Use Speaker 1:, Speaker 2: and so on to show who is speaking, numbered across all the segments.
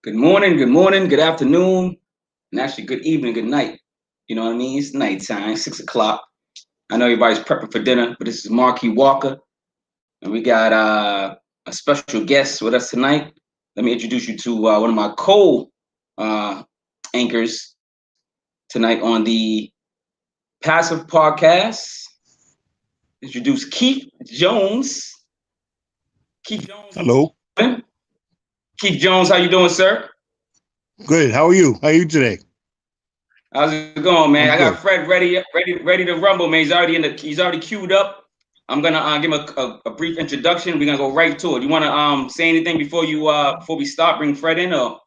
Speaker 1: Good morning, good afternoon, and actually good evening, good night. You know what I mean? It's nighttime, 6 o'clock. I know everybody's prepping for dinner, but this is Marquis Walker, and we got a special guest with us tonight. Let me introduce you to one of my co-anchors tonight on the Passive Podcast. Introduce Keith Jones. Keith Jones.
Speaker 2: Hello.
Speaker 1: Keith Jones, how you doing, sir?
Speaker 2: Good. How are you? How are you today?
Speaker 1: How's it going, man?
Speaker 2: I'm
Speaker 1: I got
Speaker 2: good.
Speaker 1: Fred ready to rumble, man. He's already queued up. I'm gonna give him a brief introduction. We're gonna go right to it. You wanna say anything before we start? Bring Fred in, or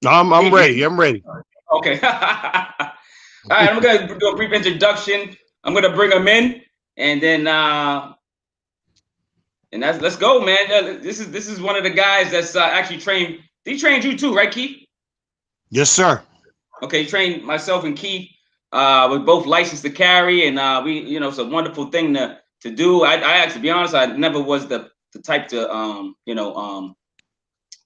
Speaker 2: I'm ready. I'm ready.
Speaker 1: okay. All right, I'm gonna do a brief introduction. I'm gonna bring him in, and then let's go, man. This is one of the guys that's actually trained. He trained you too, right, Keith?
Speaker 2: Yes, sir.
Speaker 1: Okay, trained myself and Keith. We're both licensed to carry, and it's a wonderful thing to do. I actually, to be honest, I never was the type to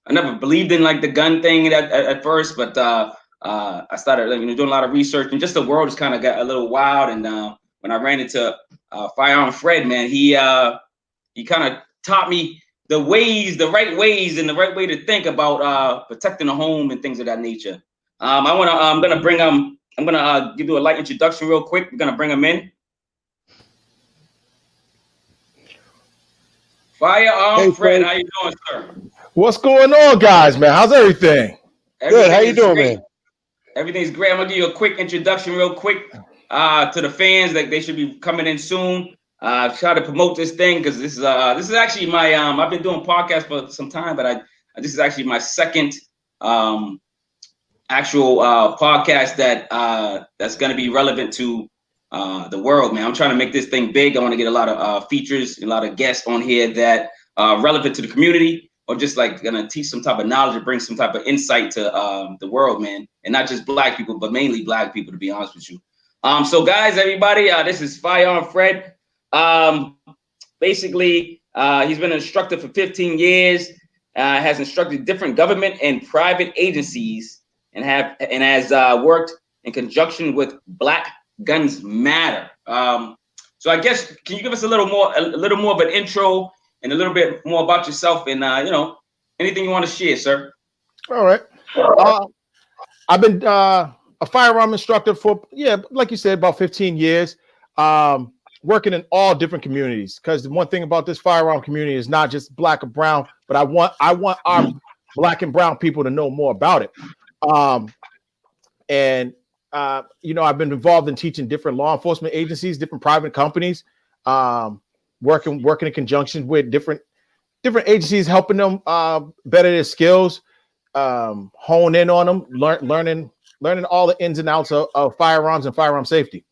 Speaker 1: I never believed in like the gun thing at first, but I started doing a lot of research, and just the world just kind of got a little wild. And when I ran into Firearm Fred, man, he kind of taught me the right ways, and the right way to think about protecting the home and things of that nature. I'm gonna give you a light introduction real quick. We're gonna bring him in. Firearm Fred, how you doing, sir?
Speaker 3: What's going on, guys, man? How's everything?
Speaker 2: Good. How you doing, man?
Speaker 1: Everything's great. I'm gonna give you a quick introduction real quick to the fans that they should be coming in soon. Try to promote this thing because this is actually my I've been doing podcasts for some time, but this is actually my second actual podcast that's going to be relevant to the world, man. I'm trying to make this thing big. I want to get a lot of features, a lot of guests on here that are relevant to the community, or just like going to teach some type of knowledge or bring some type of insight to the world, man, and not just Black people, but mainly Black people, to be honest with you. So guys, everybody, this is Firearm Fred. Basically, he's been an instructor for 15 years, has instructed different government and private agencies, and has worked in conjunction with Black Guns Matter. So I guess, can you give us a little more of an intro and a little bit more about yourself, and anything you want to share, sir?
Speaker 3: All right. I've been a firearm instructor for, like you said, about 15 years. Working in all different communities, because the one thing about this firearm community is not just Black or brown, but I want our Black and brown people to know more about it. I've been involved in teaching different law enforcement agencies, different private companies, working in conjunction with different agencies, helping them better their skills, hone in on them, learning all the ins and outs of firearms and firearm safety.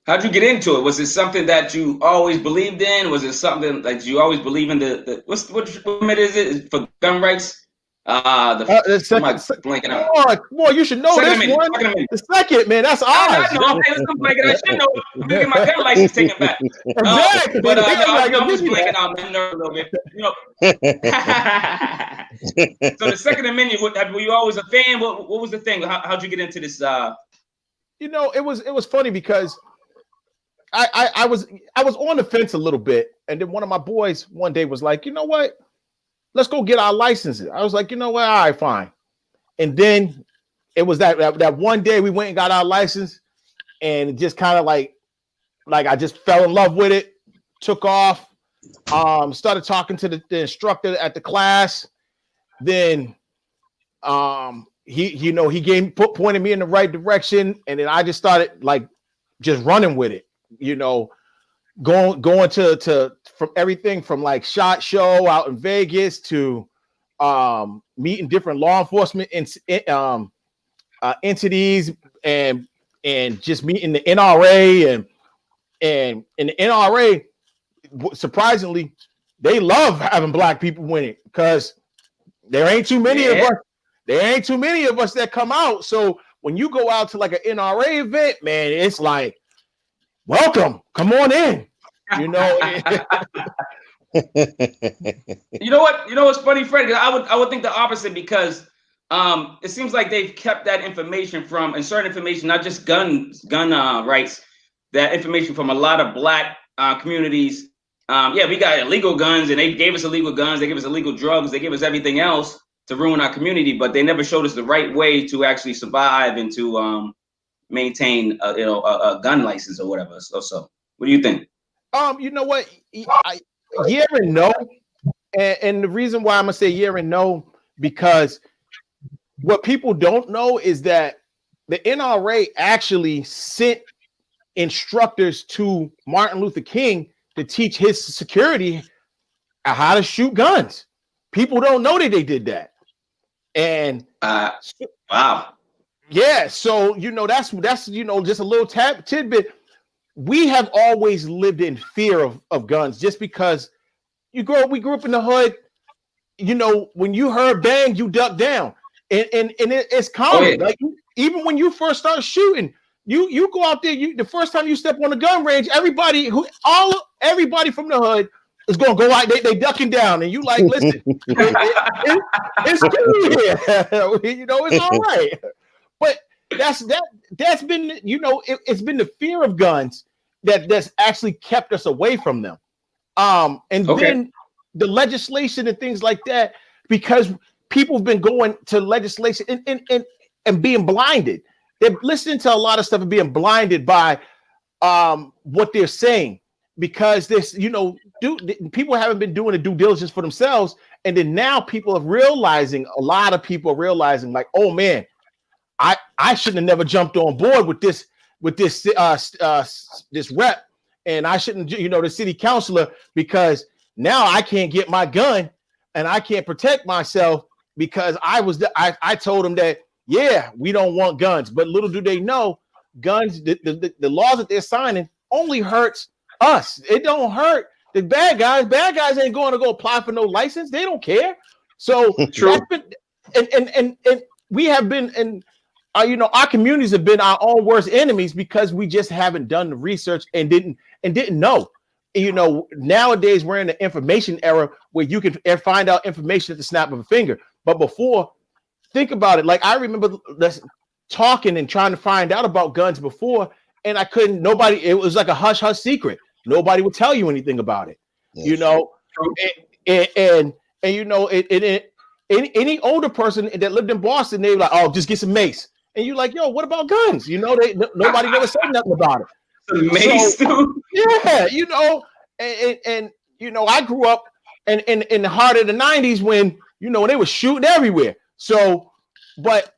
Speaker 1: How'd you get into it? Was it something that you always believed in? Was it something that you always believe in? What movement is it for gun rights?
Speaker 3: Blanking out. Boy, you should know this one. The second, man, that's ours.
Speaker 1: I know. I should know. I'm getting my gun license taken back.
Speaker 3: Exactly.
Speaker 1: But I'm just blanking out, man, a little bit. So the Second Amendment, were you always a fan? What was the thing? How'd you get into this?
Speaker 3: It was funny because I was on the fence a little bit, and then one of my boys one day was like, you know what? Let's go get our licenses. I was like, you know what? All right, fine. And then it was that one day we went and got our license, and it just kind of like I just fell in love with it, took off, started talking to the instructor at the class. Then he pointed me in the right direction, and then I just started like just running with it, going to from everything from like SHOT Show out in Vegas to meeting different law enforcement entities, and just meeting the NRA, and the NRA, surprisingly, they love having Black people win it, because there ain't too many of us. There ain't too many of us that come out. So when you go out to like an NRA event, man, it's like, welcome, come on in.
Speaker 1: You know what? You know what's funny, Fred? I would think the opposite because it seems like they've kept that information from, and certain information, not just gun rights, that information from a lot of Black communities. Yeah, we got illegal guns, and they gave us illegal guns. They gave us illegal drugs. They gave us everything else to ruin our community, but they never showed us the right way to actually survive and to maintain, a gun license or whatever. So, what do you think?
Speaker 3: You know what? Yeah and no, and the reason why I'm gonna say yeah and no, because what people don't know is that the NRA actually sent instructors to Martin Luther King to teach his security how to shoot guns. People don't know that they did that. And
Speaker 1: wow.
Speaker 3: Yeah, so that's just a little tidbit. We have always lived in fear of guns just because we grew up in the hood. When you heard bang, you duck down. And it's common.
Speaker 1: Oh, yeah.
Speaker 3: Like even when you first start shooting, you go out there, the first time you step on the gun range, everybody from the hood is gonna go out, they ducking down, and you like, listen, it's cool here. It's all right. But that's been, it's been the fear of guns that's actually kept us away from them. Then the legislation and things like that, because people have been going to legislation and being blinded. They're listening to a lot of stuff and being blinded by what they're saying, because people haven't been doing the due diligence for themselves. And then now a lot of people are realizing like, oh man, I shouldn't have never jumped on board with this rep, and I shouldn't, the city councilor, because now I can't get my gun and I can't protect myself because I told them that, yeah, we don't want guns, but little do they know, guns, the laws that they're signing only hurts us. It don't hurt the bad guys. Bad guys ain't going to go apply for no license. They don't care. So
Speaker 1: true.
Speaker 3: And we have been, and our communities have been our own worst enemies because we just haven't done the research and didn't know. Nowadays we're in the information era where you can find out information at the snap of a finger. But before, think about it. Like I remember talking and trying to find out about guns before, and I couldn't. Nobody. It was like a hush hush secret. Nobody would tell you anything about it. Yes. Any older person that lived in Boston, they were like, "Oh, just get some mace." And you're like, "Yo, what about guns?" Nobody never said nothing about it.
Speaker 1: Mace,
Speaker 3: yeah, I grew up in the heart of the 90s when they were shooting everywhere. So, but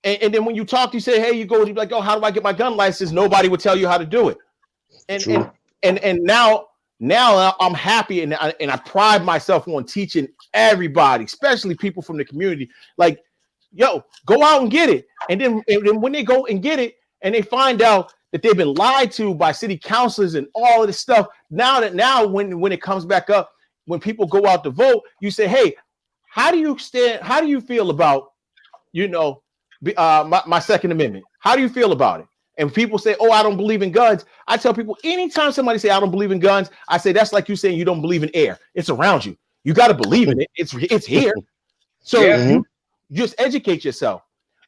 Speaker 3: and then when you talk, you say, "Hey," you go, you're like, "Oh, how do I get my gun license?" Nobody would tell you how to do it. And now I'm happy, and I pride myself on teaching everybody, especially people from the community, like, yo, go out and get it. And then when they go and get it and they find out that they've been lied to by city councilors and all of this stuff, now when it comes back up, when people go out to vote, you say, hey, how do you feel about my Second Amendment? How do you feel about it? And people say, oh, I don't believe in guns. I tell people, anytime somebody say I don't believe in guns, I say that's like you saying you don't believe in air. It's around you. You got to believe in it. It's here. So you just educate yourself.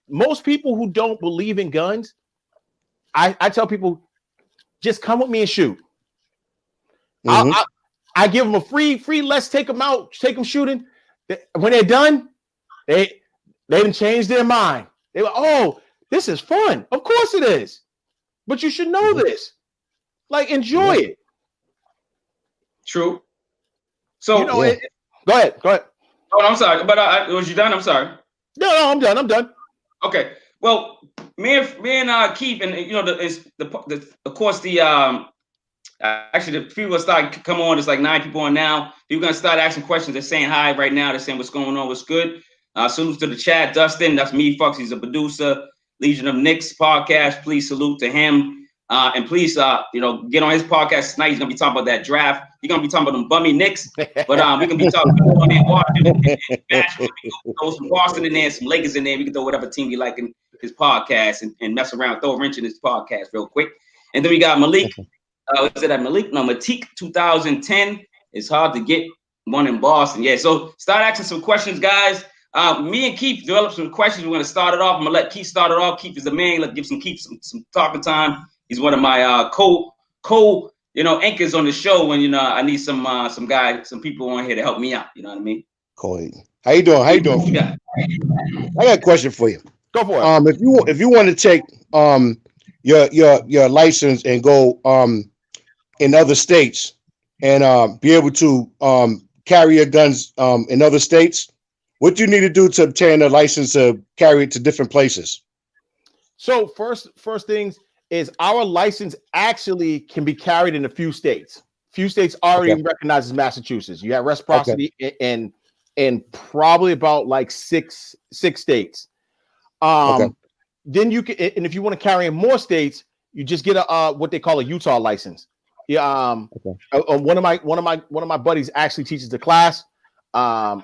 Speaker 3: Most people who don't believe in guns, I tell people, just come with me and shoot. I give them a free. Let's take them out, take them shooting. When they're done, they didn't change their mind. They were, oh, this is fun. Of course it is. But you should know this. Like, enjoy it.
Speaker 1: True. So
Speaker 3: go ahead.
Speaker 1: Oh, I'm sorry. But was you done? I'm sorry.
Speaker 3: No, I'm done.
Speaker 1: Okay. Well, me and Keith, and of course the actually the people start come on. There's like 9 people on now. People gonna start asking questions. They're saying hi right now. They're saying what's going on, what's good. Salute to the chat, Dustin. That's me, Fox. He's a producer. Legion of Knicks podcast. Please salute to him. And please, get on his podcast tonight. He's gonna be talking about that draft. He's gonna be talking about them bummy Knicks, but we can be talking about them in Washington and Bashford. We can throw some Boston in there, some Lakers in there. We can throw whatever team you like in his podcast and mess around, throw a wrench in his podcast real quick. And then we got Malik. Matik 2010. it's hard to get one in Boston. Yeah, so start asking some questions, guys. Me and Keith developed some questions. We're gonna start it off. I'm gonna let Keith start it off. Keith is the man. Let's give Keith some talking time. He's one of my co anchors on the show when I need some people on here to help me out. You know what I mean?
Speaker 2: Cool. How you doing? I got a question for you.
Speaker 3: Go for it.
Speaker 2: If you want to take your license and go in other states and be able to carry your guns in other states, what do you need to do to obtain a license to carry it to different places? So
Speaker 3: first things is our license actually can be carried in a few states. Few states already recognize as Massachusetts. You have reciprocity in probably about like six states. Then you can, and if you want to carry in more states, you just get a what they call a Utah license. Yeah. One of my buddies actually teaches the class. I'll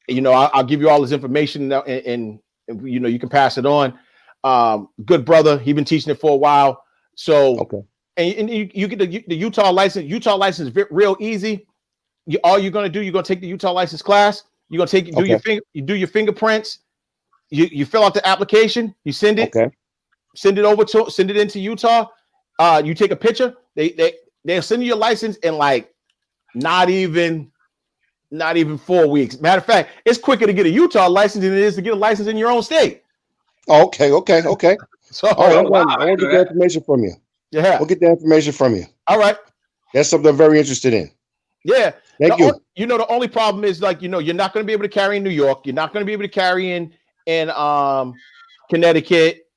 Speaker 3: give you all his information and you can pass it on. Good brother. He's been teaching it for a while. So, and you get the Utah license. Utah license is real easy. All you're going to do, you're going to take the Utah license class. You're going to do your fingerprints. You fill out the application. You send it. Send it into Utah. You take a picture. They'll send you your license in like not even 4 weeks. Matter of fact, it's quicker to get a Utah license than it is to get a license in your own state.
Speaker 2: Okay. So I want to get that information from you.
Speaker 3: Yeah,
Speaker 2: we'll get that information from you.
Speaker 3: All right.
Speaker 2: That's something I'm very interested in.
Speaker 3: Yeah.
Speaker 2: Thank you.
Speaker 3: The only problem is you're not going to be able to carry in New York. You're not going to be able to carry in Connecticut.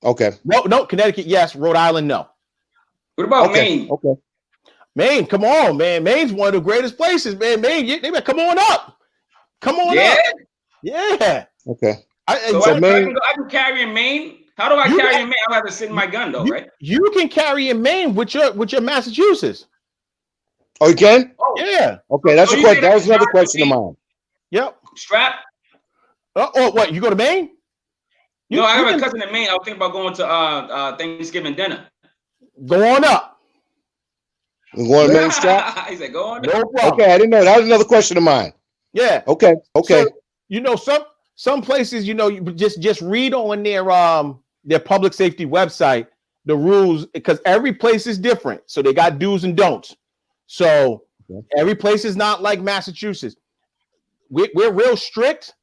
Speaker 2: Okay.
Speaker 3: No, Connecticut, yes. Rhode Island, no.
Speaker 1: What about Maine?
Speaker 2: Okay.
Speaker 3: Maine, come on, man. Maine's one of the greatest places, man. Maine, they better come on up. Come on up. Yeah.
Speaker 2: Okay.
Speaker 1: I can carry in Maine. How do I carry in Maine? I have to send my gun though, right?
Speaker 3: You can carry in Maine with your Massachusetts.
Speaker 2: Oh, you can?
Speaker 3: Oh, yeah.
Speaker 2: Okay, that's a question. That was another question of mine.
Speaker 3: Yep.
Speaker 1: Strap.
Speaker 3: What? You go to Maine?
Speaker 1: No, I have a cousin in Maine. I was thinking about going to Thanksgiving dinner.
Speaker 3: Go on up.
Speaker 2: You going to Maine strap?
Speaker 1: He said, go on up.
Speaker 3: No problem.
Speaker 2: Okay, I didn't know. That was another question of mine.
Speaker 3: Yeah.
Speaker 2: Okay.
Speaker 3: So, some places, you just read on their public safety website the rules, because every place is different. So they got do's and don'ts. So every place is not like Massachusetts. We're real strict,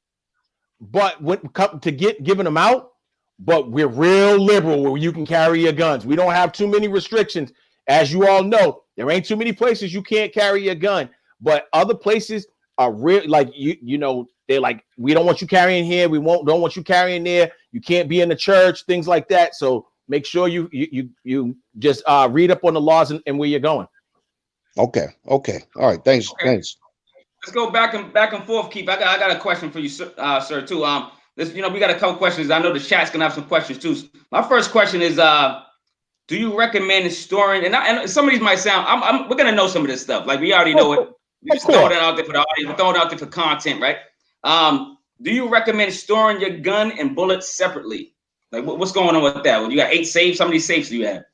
Speaker 3: but when it comes to giving them out, but we're real liberal where you can carry your guns. We don't have too many restrictions. As you all know, there ain't too many places you can't carry your gun, but other places are real, like, they're like, we don't want you carrying here. We don't want you carrying there. You can't be in the church, things like that. So make sure you just read up on the laws and where you're going.
Speaker 2: Okay. All right. Thanks. Thanks.
Speaker 1: Let's go back and forth, Keith. I got a question for you, sir, too. We got a couple questions. I know the chat's gonna have some questions too. My first question is, do you recommend storing? And some of these might sound, we're gonna know some of this stuff. Like we already know it. We just throwing it out there for the audience. We're throwing it out there for content, right? Do you recommend storing your gun and bullets separately? Like what's going on with that? Well, you got 8 safes. How many safes do you have?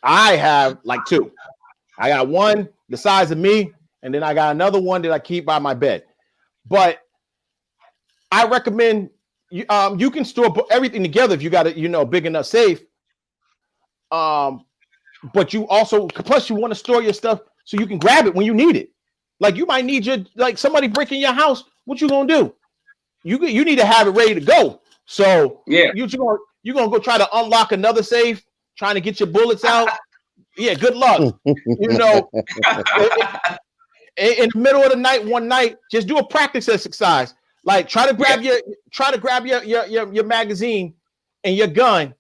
Speaker 3: I have like 2. I got one the size of me, and then I got another one that I keep by my bed. But I recommend you can store everything together if you got a big enough safe. But you also, plus you want to store your stuff so you can grab it when you need it. Like you might need somebody breaking your house. What you gonna do? You need to have it ready to go. So yeah, you're gonna go try to unlock another safe, trying to get your bullets out. Yeah, good luck. In the middle of the night, one night, just do a practice exercise. Like try to grab your magazine and your gun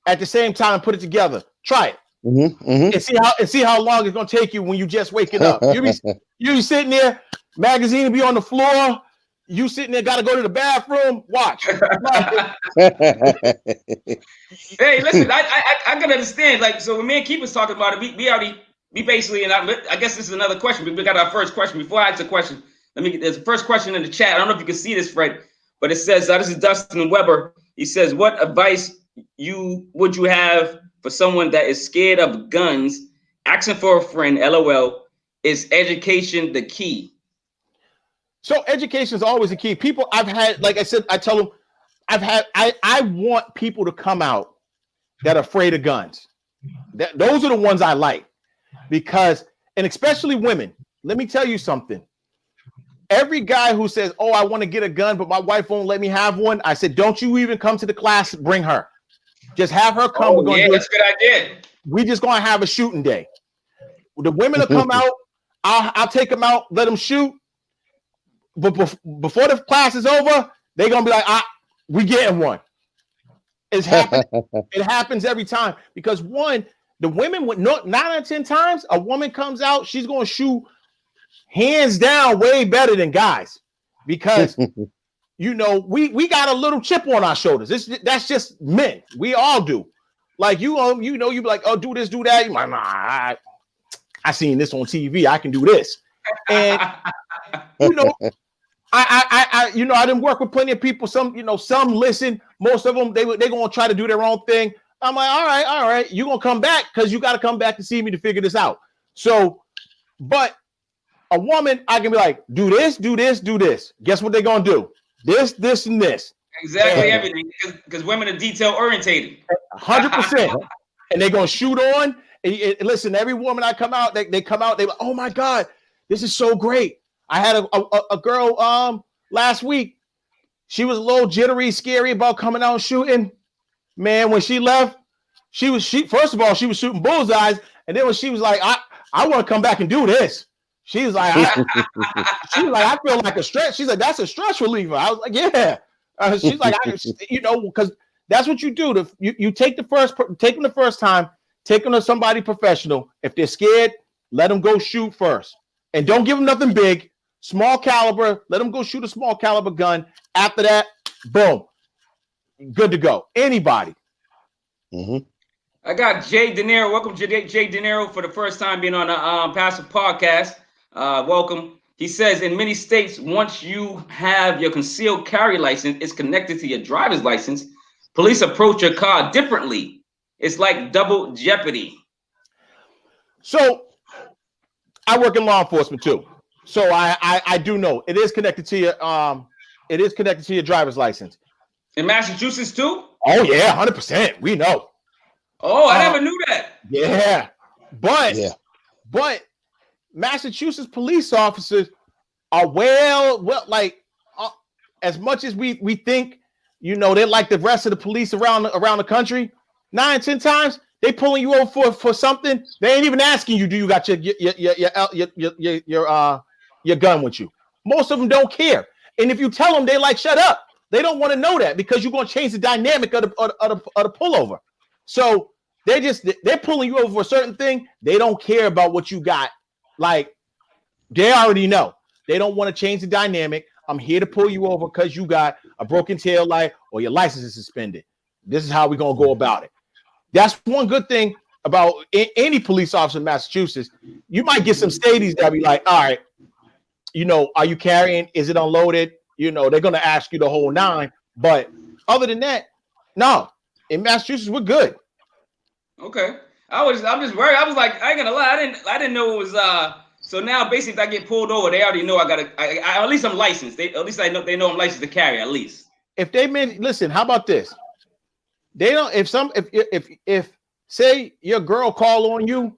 Speaker 3: at the same time and put it together. Try it. And see how long it's gonna take you when you just waking up. You be sitting there, magazine will be on the floor. You sitting there, got to go to the bathroom. Watch.
Speaker 1: Hey, listen, I can understand. Like, so when me and Keith was talking about it, we basically, and I guess this is another question. We got our first question. Before I ask the question, there's the first question in the chat. I don't know if you can see this, Fred, but it says, this is Dustin Weber. He says, what advice would you have for someone that is scared of guns, asking for a friend, LOL, is education the key?
Speaker 3: So education is always the key. People I've had, like I said, I tell them I want people to come out that are afraid of guns. Those are the ones I like, because, and especially women. Let me tell you something. Every guy who says, "Oh, I want to get a gun, but my wife won't let me have one," I said, "Don't you even come to the class. Bring her. Just have her come.
Speaker 1: Oh, yeah, that's a good idea.
Speaker 3: We just gonna have a shooting day. The women will come out. I'll take them out. Let them shoot. But before the class is over, they're gonna be like, we getting one." It's happening. It happens every time, because one, the women would 9 out of 10 times a woman comes out, she's gonna shoot hands down way better than guys, because you know we got a little chip on our shoulders. That's just men. We all do. Like you be like, "Oh, do this, do that." You're like, "Nah, I seen this on TV. I can do this." And you know, I didn't work with plenty of people. Some listen. Most of them, they're gonna try to do their own thing. I'm like, all right, you're gonna come back, because you got to come back to see me to figure this out. So, but a woman, I can be like, do this, do this, do this. Guess what they're gonna do? This, and this.
Speaker 1: Exactly, everything, because women are detail orientated. 100%.
Speaker 3: And they're gonna shoot on. And listen, every woman I come out, they come out, they're like, "Oh my God, this is so great." I had a girl last week. She was a little jittery, scary about coming out and shooting. Man, when she left, first of all, she was shooting bullseyes, and then when she was like, I want to come back and do this. She was like, I feel like a stress. She's like, "That's a stress reliever." I was like, "Yeah." She's like, because that's what you do. You take them the first time, take them to somebody professional. If they're scared, let them go shoot first, and don't give them nothing big. Small caliber, let them go shoot a small caliber gun. After that, boom, good to go. Anybody.
Speaker 2: Mm-hmm.
Speaker 1: I got Jay De Niro. Welcome, Jay De Niro, for the first time being on the Passive Podcast. Welcome. He says, in many states, once you have your concealed carry license, it's connected to your driver's license. Police approach your car differently. It's like double jeopardy.
Speaker 3: So I work in law enforcement too. So I do know it is connected to your driver's license.
Speaker 1: In Massachusetts too?
Speaker 3: Oh yeah, 100%. We know.
Speaker 1: Oh, I never knew that.
Speaker 3: Yeah. But Massachusetts police officers are well like as much as we think, they're like the rest of the police around the country. 9, 10 times they pulling you over for something. They ain't even asking you, do you got your gun with you? Most of them don't care. And if you tell them, they like, shut up. They don't want to know that, because you're going to change the dynamic of the pullover. So they're pulling you over for a certain thing. They don't care about what you got. Like, they already know. They don't want to change the dynamic. I'm here to pull you over because you got a broken tail light or your license is suspended. This is how we're going to go about it. That's one good thing about any police officer in Massachusetts. You might get some stadies that be like, all right, are you carrying? Is it unloaded? They're going to ask you the whole 9. But other than that, no. In Massachusetts, we're good.
Speaker 1: Okay. I'm just worried. I was like, I ain't gonna lie, I didn't know it was so now basically if I get pulled over, they already know at least I'm licensed. They know I'm licensed to carry at least.
Speaker 3: If they listen, how about this? They don't if say your girl call on you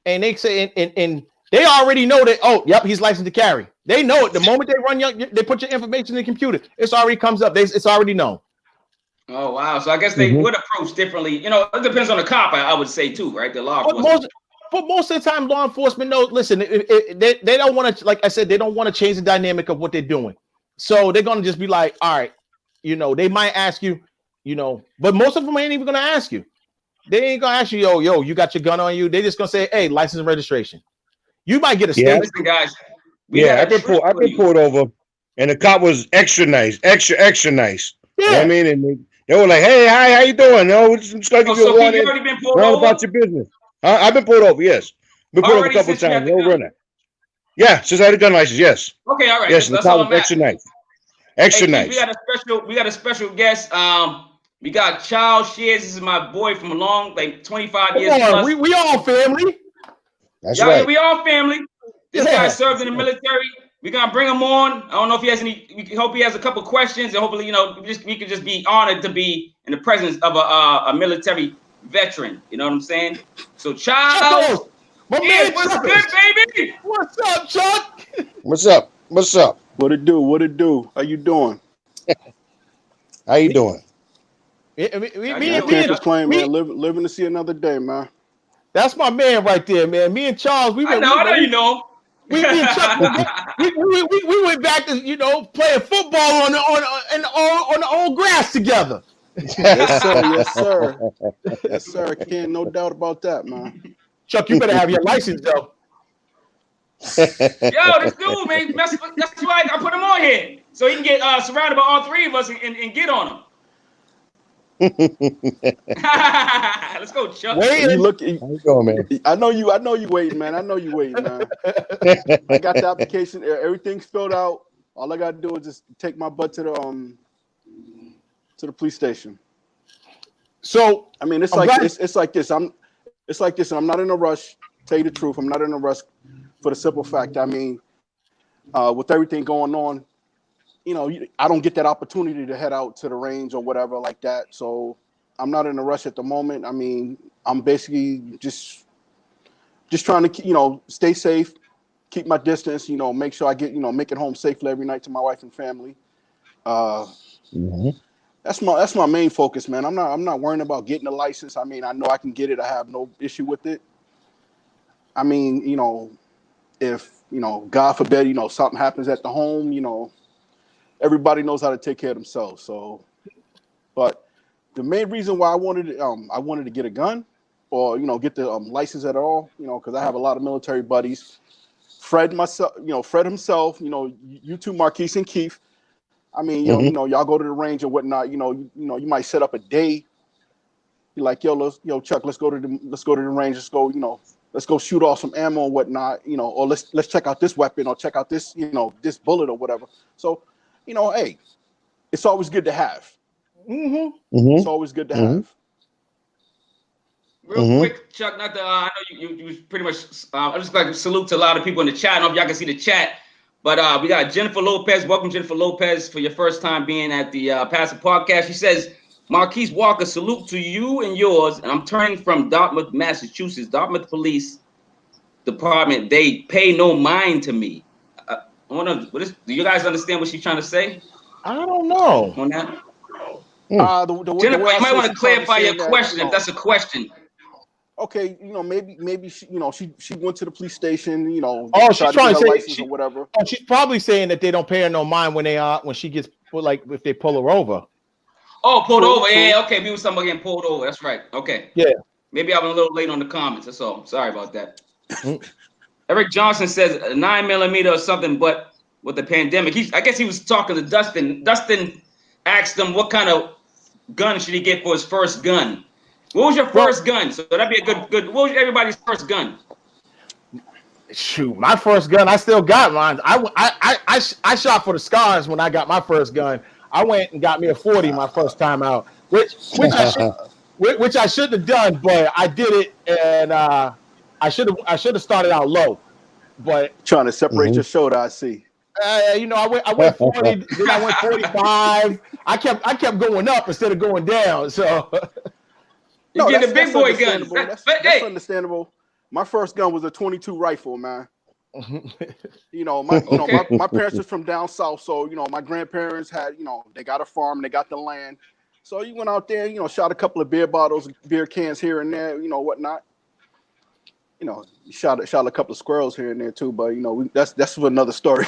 Speaker 3: and they say and they already know that, oh, yep, he's licensed to carry. They know it. The moment they put your information in the computer, it's already comes up. It's already known.
Speaker 1: Oh wow! So I guess they would approach differently. It depends on the cop. I would say too, right? The law enforcement.
Speaker 3: But most of the time, law enforcement knows. Listen, they don't want to. Like I said, they don't want to change the dynamic of what they're doing. So they're gonna just be like, all right, they might ask you, but most of them ain't even gonna ask you. They ain't gonna ask you, yo, you got your gun on you. They just gonna say, hey, license and registration. You might get a
Speaker 1: statement. Listen, guys.
Speaker 2: I've been pulled over, and the cop was extra nice. Yeah. You know what I mean? And they were like, "Hey, hi, how you doing? No, we're just gonna give you a warning.
Speaker 1: You already been pulled over?
Speaker 2: About your business." I've been pulled over. Yes, been pulled over a couple of times. No runner. Yeah, since I had a gun license. Yes.
Speaker 1: Okay, all right.
Speaker 2: Yes, the cop was extra nice. Extra nice.
Speaker 1: We got a special guest. We got Charles Shears. This is my boy from a long, 25 years.
Speaker 3: We all family.
Speaker 2: That's right.
Speaker 1: We all family. This guy served in the military. We're gonna bring him on. I don't know if he has any. We hope he has a couple questions, and hopefully, we can just be honored to be in the presence of a military veteran. You know what I'm saying? So, Charles,
Speaker 3: my man,
Speaker 1: what's good, baby?
Speaker 3: What's up, Chuck?
Speaker 2: What's up? What's up?
Speaker 4: What it do? What it do? How you doing?
Speaker 2: How you doing?
Speaker 4: Me can't complain, man. Living to see another day, man.
Speaker 3: That's my man right there, man. Me and Charles,
Speaker 1: I know you know.
Speaker 3: We went back to playing football on the old grass together.
Speaker 4: Yes, sir. Yes, sir. Yes, sir. Can't no doubt about that, man.
Speaker 3: Chuck, you better have your license though.
Speaker 1: Yo, this dude, man, that's why I put him on here so he can get surrounded by all three of us and get on him. Let's go, Chuck.
Speaker 4: You look.
Speaker 2: How you going, man?
Speaker 4: I know you waiting, man. I got the application. Everything's filled out. All I gotta do is just take my butt to the police station.
Speaker 3: So
Speaker 4: I mean, it's like this. I'm not in a rush. Tell you the truth, I'm not in a rush for the simple fact. I mean, with everything going on, I don't get that opportunity to head out to the range or whatever like that. So I'm not in a rush at the moment. I mean, I'm basically just trying to, stay safe, keep my distance, make sure I get, make it home safely every night to my wife and family. That's my main focus, man. I'm not worrying about getting a license. I mean, I know I can get it. I have no issue with it. I mean, if, God forbid, something happens at the home, everybody knows how to take care of themselves. So, but the main reason why I wanted to get a gun or, get the license at all, because I have a lot of military buddies. Fred himself, you two, Marquis and Keith. I mean, y'all go to the range or whatnot, you might set up a day. You're like, Chuck, let's go to the range. Let's go shoot off some ammo and whatnot, or let's check out this weapon or check out this, this bullet or whatever. So, hey, it's always good to have. It's always good to have.
Speaker 1: Real quick, Chuck, I know you pretty much, I just like to salute to a lot of people in the chat. I don't know if y'all can see the chat, but we got Jennifer Lopez. Welcome, Jennifer Lopez, for your first time being at the Passive Podcast. She says, Marquis Walker, salute to you and yours. And I'm turning from Dartmouth, Massachusetts. Dartmouth Police Department, they pay no mind to me. I wonder, do you guys understand what she's trying to say?
Speaker 3: I don't know.
Speaker 1: On that?
Speaker 4: Jennifer,
Speaker 1: you might want to clarify your question if that's a question.
Speaker 4: Okay, maybe she went to the police station,
Speaker 3: she's trying to say
Speaker 4: license or whatever.
Speaker 3: Oh, she's probably saying that they don't pay her no mind when she gets if they pull her over.
Speaker 1: Oh, pulled over. Yeah, okay. We were talking about getting pulled over. That's right. Okay.
Speaker 3: Yeah.
Speaker 1: Maybe I was a little late on the comments. That's all. Sorry about that. Erick Johnson says a 9mm or something, but with the pandemic, I guess he was talking to Dustin. Dustin asked him what kind of gun should he get for his first gun. What was your first gun? So that'd be a good. What was everybody's first gun?
Speaker 3: Shoot, my first gun. I still got mine. I shot for the scars when I got my first gun. I went and got me a 40 my first time out, which I shouldn't have done, but I did it, and I should have started out low, but
Speaker 4: trying to separate your shoulder. I see.
Speaker 3: I went 40, then I went 45. I kept going up instead of going down. So
Speaker 1: you get the big boy gun.
Speaker 4: That's understandable. My first gun was a 22 rifle, man. My parents are from down south, so my grandparents had, they got a farm, they got the land. So you went out there, shot a couple of beer bottles, beer cans here and there, whatnot. Shot a couple of squirrels here and there too, but that's for another story.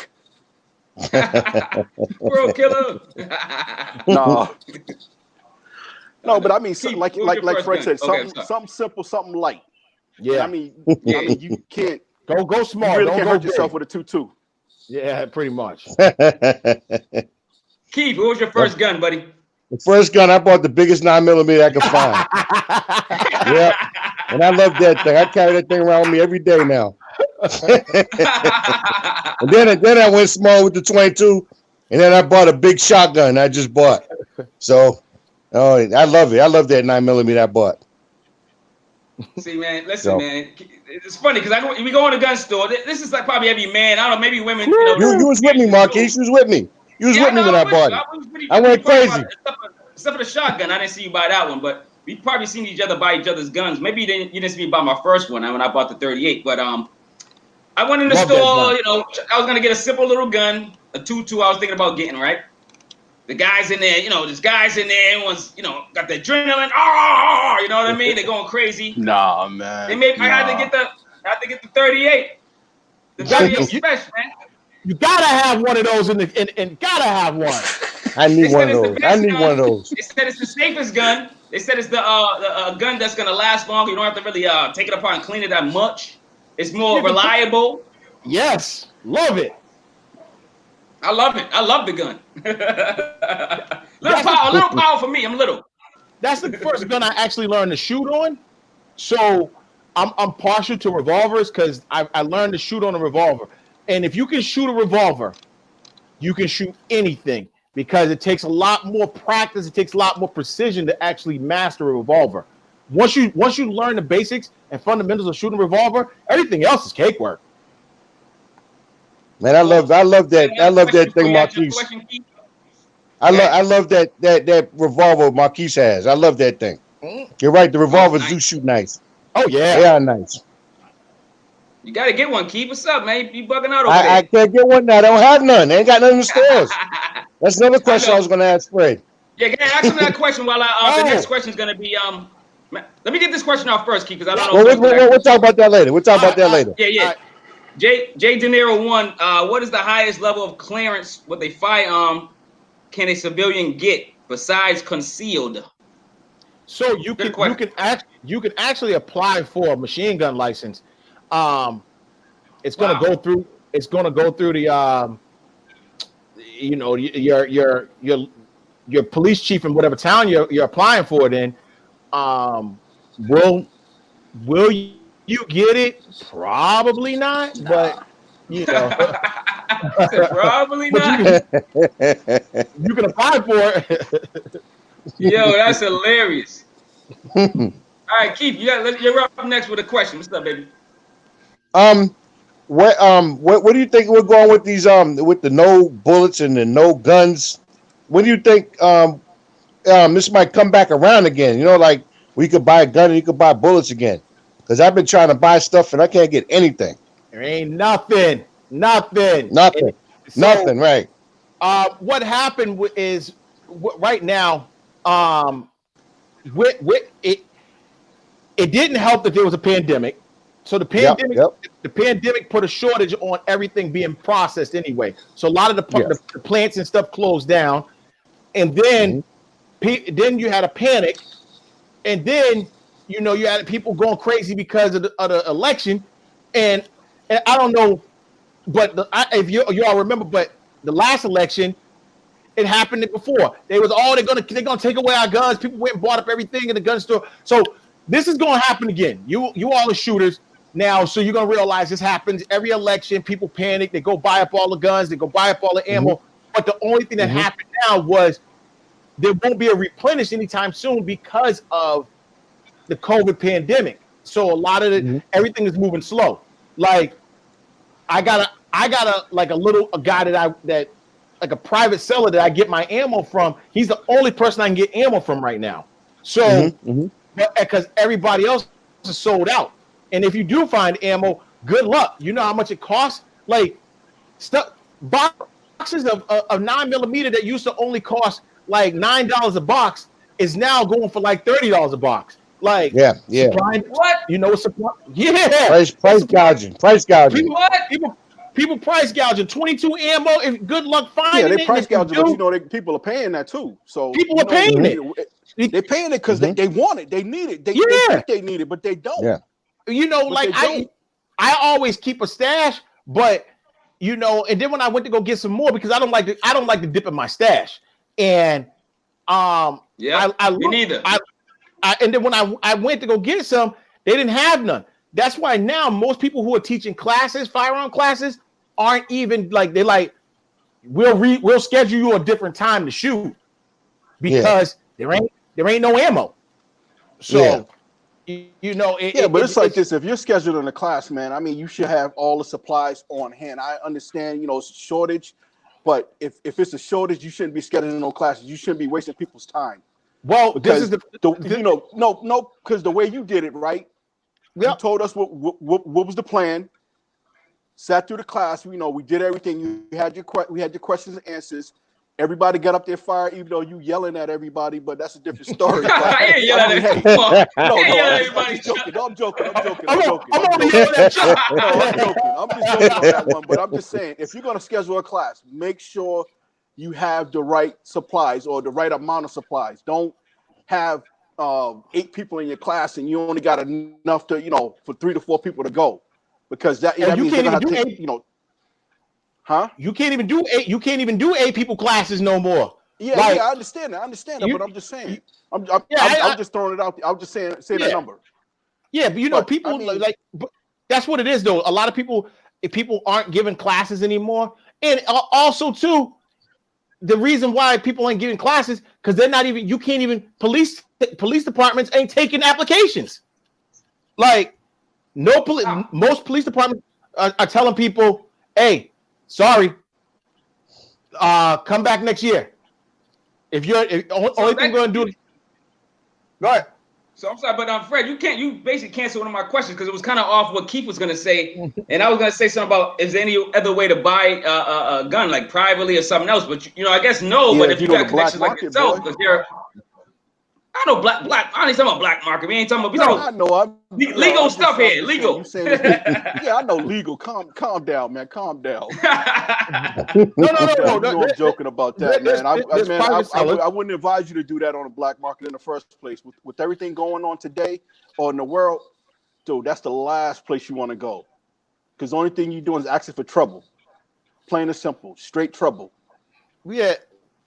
Speaker 1: Squirrel killer.
Speaker 4: No, but I mean, like Fred said, something simple, something light.
Speaker 3: Yeah,
Speaker 4: I mean, you can't.
Speaker 3: Go small.
Speaker 4: You really
Speaker 3: don't
Speaker 4: can't
Speaker 3: go
Speaker 4: hurt
Speaker 3: big.
Speaker 4: yourself with a 2.2.
Speaker 3: Yeah, pretty much.
Speaker 1: Keith, what was your first gun, buddy?
Speaker 2: The first gun, I bought the biggest 9mm I could find. Yeah, and I love that thing. I carry that thing around with me every day now. And then I went small with the 22, and then I bought a big shotgun I just bought. So, I love it. I love that 9mm I bought.
Speaker 1: See, man, listen, man. It's funny because we go in the gun store. This is like probably every man. I don't know, maybe women. You know,
Speaker 2: You was with me, Marquis. You was with me. You was with me when I bought it. I went crazy.
Speaker 1: Except for the shotgun, I didn't see you buy that one, but we probably seen each other buy each other's guns. Maybe you didn't see me buy my first one when I bought the 38. But I went in the store. You know, I was gonna get a simple little gun, a 2.2. I was thinking about getting, right. The guys in there, you know, there's guys in there. Everyone's, you know, got the adrenaline. You know what I mean? They're going crazy.
Speaker 4: Nah, man.
Speaker 1: I had to get the 38. The 38 special, man.
Speaker 3: You gotta have one of those and gotta have one.
Speaker 2: I need one of those. I need one of those.
Speaker 1: They said it's the safest gun. They said it's the gun that's gonna last longer. You don't have to really take it apart and clean it that much. It's more reliable.
Speaker 3: Yes, love it.
Speaker 1: I love it. I love the gun. A little power for me. I'm little.
Speaker 3: That's the first gun I actually learned to shoot on. So I'm partial to revolvers because I learned to shoot on a revolver. And if you can shoot a revolver, you can shoot anything because it takes a lot more practice. It takes a lot more precision to actually master a revolver. Once you learn the basics and fundamentals of shooting a revolver, everything else is cakework.
Speaker 2: Man, I love that. I love that thing, Marquis. I love that revolver Marquis has. I love that thing. You're right. The revolvers do shoot nice.
Speaker 3: Oh yeah,
Speaker 2: they are nice.
Speaker 1: You gotta get one, Keith. What's up, man? You bugging out over there?
Speaker 2: I can't get one now. I don't have none. They ain't got none in the stores. That's another question I was going to ask Fred.
Speaker 1: Yeah, ask him that question while the next question is going to be let me get this question off first, Keith, because I don't know.
Speaker 2: We'll talk about that later.
Speaker 1: Yeah. J De Niro 1. What is the highest level of clearance with a firearm can a civilian get besides concealed?
Speaker 3: So you can actually apply for a machine gun license. It's going to go through. It's going to go through the you know, your police chief in whatever town you're applying for it in. Will you get it? Probably not, but you know,
Speaker 1: probably not.
Speaker 3: You can apply for it.
Speaker 1: Yo, that's hilarious. All right, Keith, you're up next with a question. What's up, baby?
Speaker 2: What do you think we're going with these with the no bullets and the no guns? When do you think this might come back around again? You know, like we could buy a gun and you could buy bullets again. Because I've been trying to buy stuff and I can't get anything.
Speaker 3: There ain't nothing.
Speaker 2: Nothing, right.
Speaker 3: What happened is right now, it didn't help that there was a pandemic. So the pandemic put a shortage on everything being processed anyway. So a lot of the plants and stuff closed down. And then, then you had a panic. And then, you know, you had people going crazy because of the election. And I don't know, but if you all remember, but the last election, it happened before. They're gonna take away our guns. People went and bought up everything in the gun store. So this is gonna happen again. You all are shooters now, so you're gonna realize this happens every election. People panic. They go buy up all the guns. They go buy up all the ammo. But the only thing that happened now was there won't be a replenish anytime soon because of the COVID pandemic. So a lot of everything is moving slow. Like I got a guy that like a private seller that I get my ammo from. He's the only person I can get ammo from right now. So because everybody else is sold out. And if you do find ammo, good luck. You know how much it costs? Like boxes of 9mm that used to only cost like $9 a box is now going for like $30 a box. Like
Speaker 1: what?
Speaker 3: You know, supply. Yeah,
Speaker 2: price gouging.
Speaker 3: People price gouging. 22 ammo. If good luck finding it.
Speaker 4: Yeah, they price gouging, but you know, people are paying that too. So
Speaker 3: people are paying it.
Speaker 4: They're paying it because they want it. They need it. They think they need it, but they don't.
Speaker 2: Yeah.
Speaker 3: You know, like I always keep a stash, but you know, and then when I went to go get some more because I don't like to dip in my stash. And
Speaker 1: me neither.
Speaker 3: And then when I went to go get some, they didn't have none. That's why now most people who are teaching classes, firearm classes, aren't even like they're like, we'll schedule you a different time to shoot because there ain't no ammo. So You know,
Speaker 4: but it's like this. If you're scheduling a class, man, I mean, you should have all the supplies on hand. I understand, it's a shortage, but if it's a shortage, you shouldn't be scheduling no classes. You shouldn't be wasting people's time.
Speaker 3: Well,
Speaker 4: because because the way you did it, right? Yep. You told us what was the plan. Sat through the class. We did everything. We had your questions and answers. Everybody got up there fire, even though you yelling at everybody, but that's a different story.
Speaker 1: I'm
Speaker 4: joking. I'm only yelling at you. I'm joking. I'm just joking on that one. But I'm just saying, if you're gonna schedule a class, make sure you have the right supplies or the right amount of supplies. Don't have 8 people in your class and you only got enough to, for 3 to 4 people to go, because that means you're gonna have to take, Huh?
Speaker 3: You can't even do 8. You can't even do 8 people classes no more.
Speaker 4: Yeah, I understand that. But I'm just saying. I'm just throwing it out there. I'm just saying a number.
Speaker 3: Yeah, but people but that's what it is though. A lot of people aren't giving classes anymore, and also too, the reason why people ain't giving classes because they're not even. You can't even police departments ain't taking applications. Like most police departments are telling people, hey. Sorry. Come back next year. Only thing we're gonna do. Go ahead.
Speaker 1: So I'm sorry, but Fred, you basically canceled one of my questions because it was kind of off what Keith was gonna say, and I was gonna say something about is there any other way to buy a gun like privately or something else? But I guess no. Yeah, but if you got connections like yourself, because they're I know black. I ain't talking about black market. We ain't talking about.
Speaker 4: I know.
Speaker 1: Legal stuff here. Legal.
Speaker 4: Yeah, I know legal. Calm down, man. Calm down.
Speaker 3: No.
Speaker 4: I'm joking about that, man. I wouldn't advise you to do that on the black market in the first place. With everything going on today or in the world, dude, that's the last place you want to go. Because the only thing you're doing is asking for trouble. Plain and simple, straight trouble.
Speaker 3: Yeah.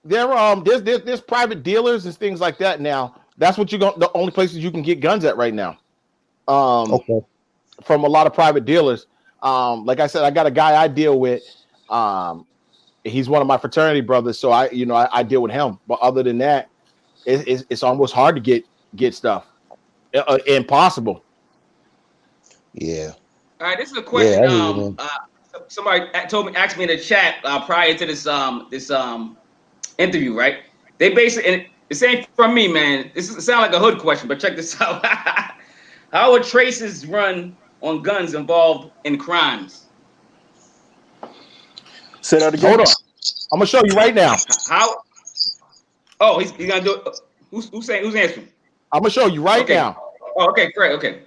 Speaker 3: There's private dealers and things like that now. That's what the only places you can get guns at right now. From a lot of private dealers. Like I said, I got a guy I deal with. He's one of my fraternity brothers, so I deal with him. But other than that, it's almost hard to get stuff. Impossible.
Speaker 2: Yeah.
Speaker 1: All right, this is a question. Somebody asked me in the chat prior to this interview, right? They basically, and this ain't from me, man. This sound like a hood question, but check this out. How are traces run on guns involved in crimes?
Speaker 4: Say that again.
Speaker 3: Hold on. I'm gonna show you right now.
Speaker 1: How? Oh, he's gonna do it. Who's answering?
Speaker 3: I'm gonna show you right now.
Speaker 1: Oh, okay, great. Okay.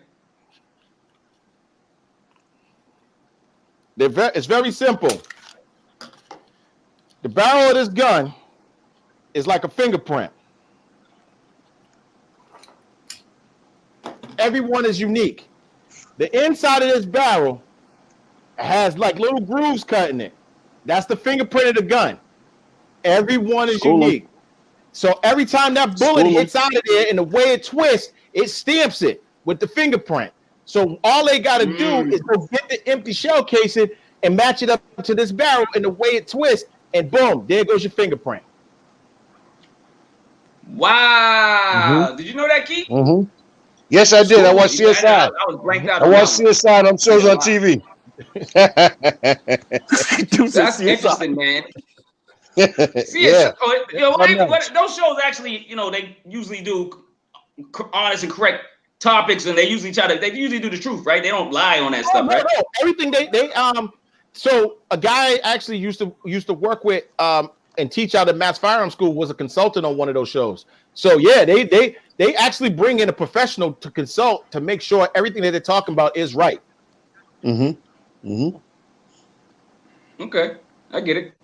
Speaker 3: It's very simple. The barrel of this gun is like a fingerprint. Everyone is unique. The inside of this barrel has like little grooves cut in it. That's the fingerprint of the gun. Everyone is unique. So every time that bullet hits out of there and the way it twists, it stamps it with the fingerprint. So all they got to do is go get the empty shell casing and match it up to this barrel and the way it twists, and boom, there goes your fingerprint.
Speaker 1: Wow. Did you know that, Keith?
Speaker 2: Yes, I did. I watched CSI.
Speaker 1: I was blanked out.
Speaker 2: I watched CSI and I'm shows on TV.
Speaker 1: That's interesting, man. Those shows actually, they usually do honest and correct topics, and they usually do the truth, right? They don't lie on that stuff, right?
Speaker 3: No. Everything they So a guy actually used to work with and teach out at Matt's Firearm School was a consultant on one of those shows. So yeah, they actually bring in a professional to consult to make sure everything that they're talking about is right.
Speaker 1: Okay, I get it.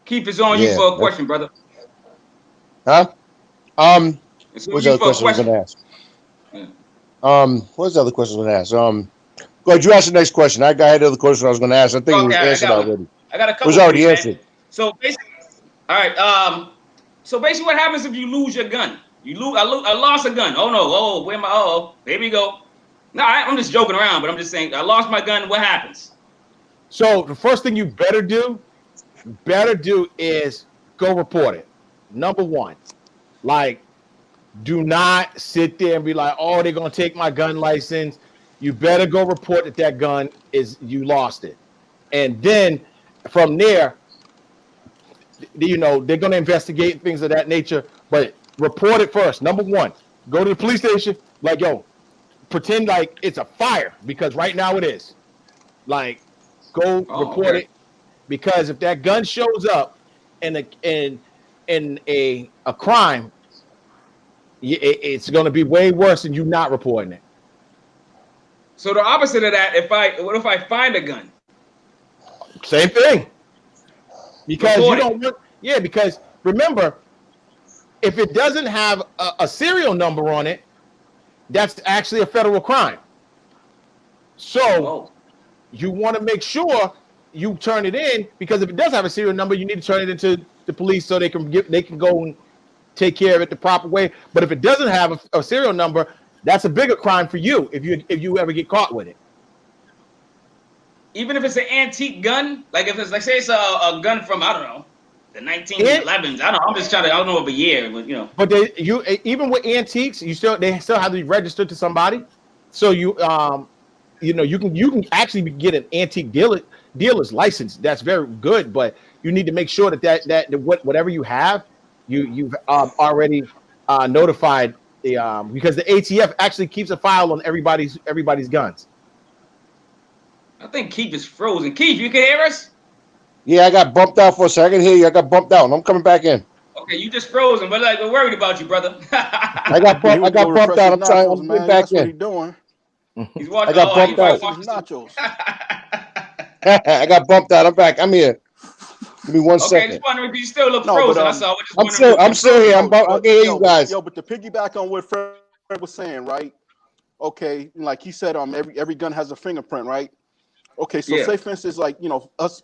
Speaker 1: Keith, it's on you for a question, brother.
Speaker 2: Huh? What's the other question I was gonna ask? What's the other question I was gonna ask? Go ahead, you ask the next question. I had the other question I was gonna ask. I think it was answered already.
Speaker 1: I got a couple.
Speaker 2: It was already answered.
Speaker 1: So basically, all right. So basically, what happens if you lose your gun? I lost a gun. Oh no. Oh, where my? Oh, here we go. No, I'm just joking around, but I'm just saying I lost my gun. What happens?
Speaker 3: So the first thing you better do is go report it. Number one, like Do not sit there and be like, oh, they're gonna take my gun license. You better go report that gun is you lost it, and then from there, you know, they're gonna investigate things of that nature. But report it first. Number one, go to the police station. Like, yo, pretend like it's a fire because right now it is. Like, go report it, because if that gun shows up in a crime, it's going to be way worse than you not reporting it.
Speaker 1: So the opposite of that, what if I find a gun?
Speaker 3: Same thing. Because you don't want, because remember, if it doesn't have a serial number on it, that's actually a federal crime. So you want to make sure you turn it in, because if it does have a serial number, you need to turn it into the police so they can go and take care of it the proper way. But if it doesn't have a serial number, that's a bigger crime for you if you ever get caught with it.
Speaker 1: Even if it's an antique gun, like if it's like, say it's a gun from, I don't know, the 1911s. I don't know. I'm just trying to, I don't know of a year, but you know. But
Speaker 3: even with antiques, they still have to be registered to somebody. So you can actually get an antique dealer's license. That's very good, but you need to make sure that whatever you have, you've already notified because the ATF actually keeps a file on everybody's guns.
Speaker 1: I think Keith is frozen. Keith, you can hear us?
Speaker 2: Yeah, I got bumped out for a second. I can hear you. I got bumped out. I'm coming back in.
Speaker 1: Okay, you just frozen, but we're worried about you, brother.
Speaker 2: I got bumped out. I'm trying. I'm getting back in.
Speaker 4: What he doing?
Speaker 1: He's watching.
Speaker 2: I got bumped out.
Speaker 4: Nachos.
Speaker 2: I got bumped out. I'm back. I'm here. Give me 1 second.
Speaker 1: Okay, just wondering if you still look frozen. I saw.
Speaker 2: I'm still here. I can hear you guys.
Speaker 4: But to piggyback on what Fred was saying, right? Okay, like he said, every gun has a fingerprint, right? Okay, so say for instance, like us,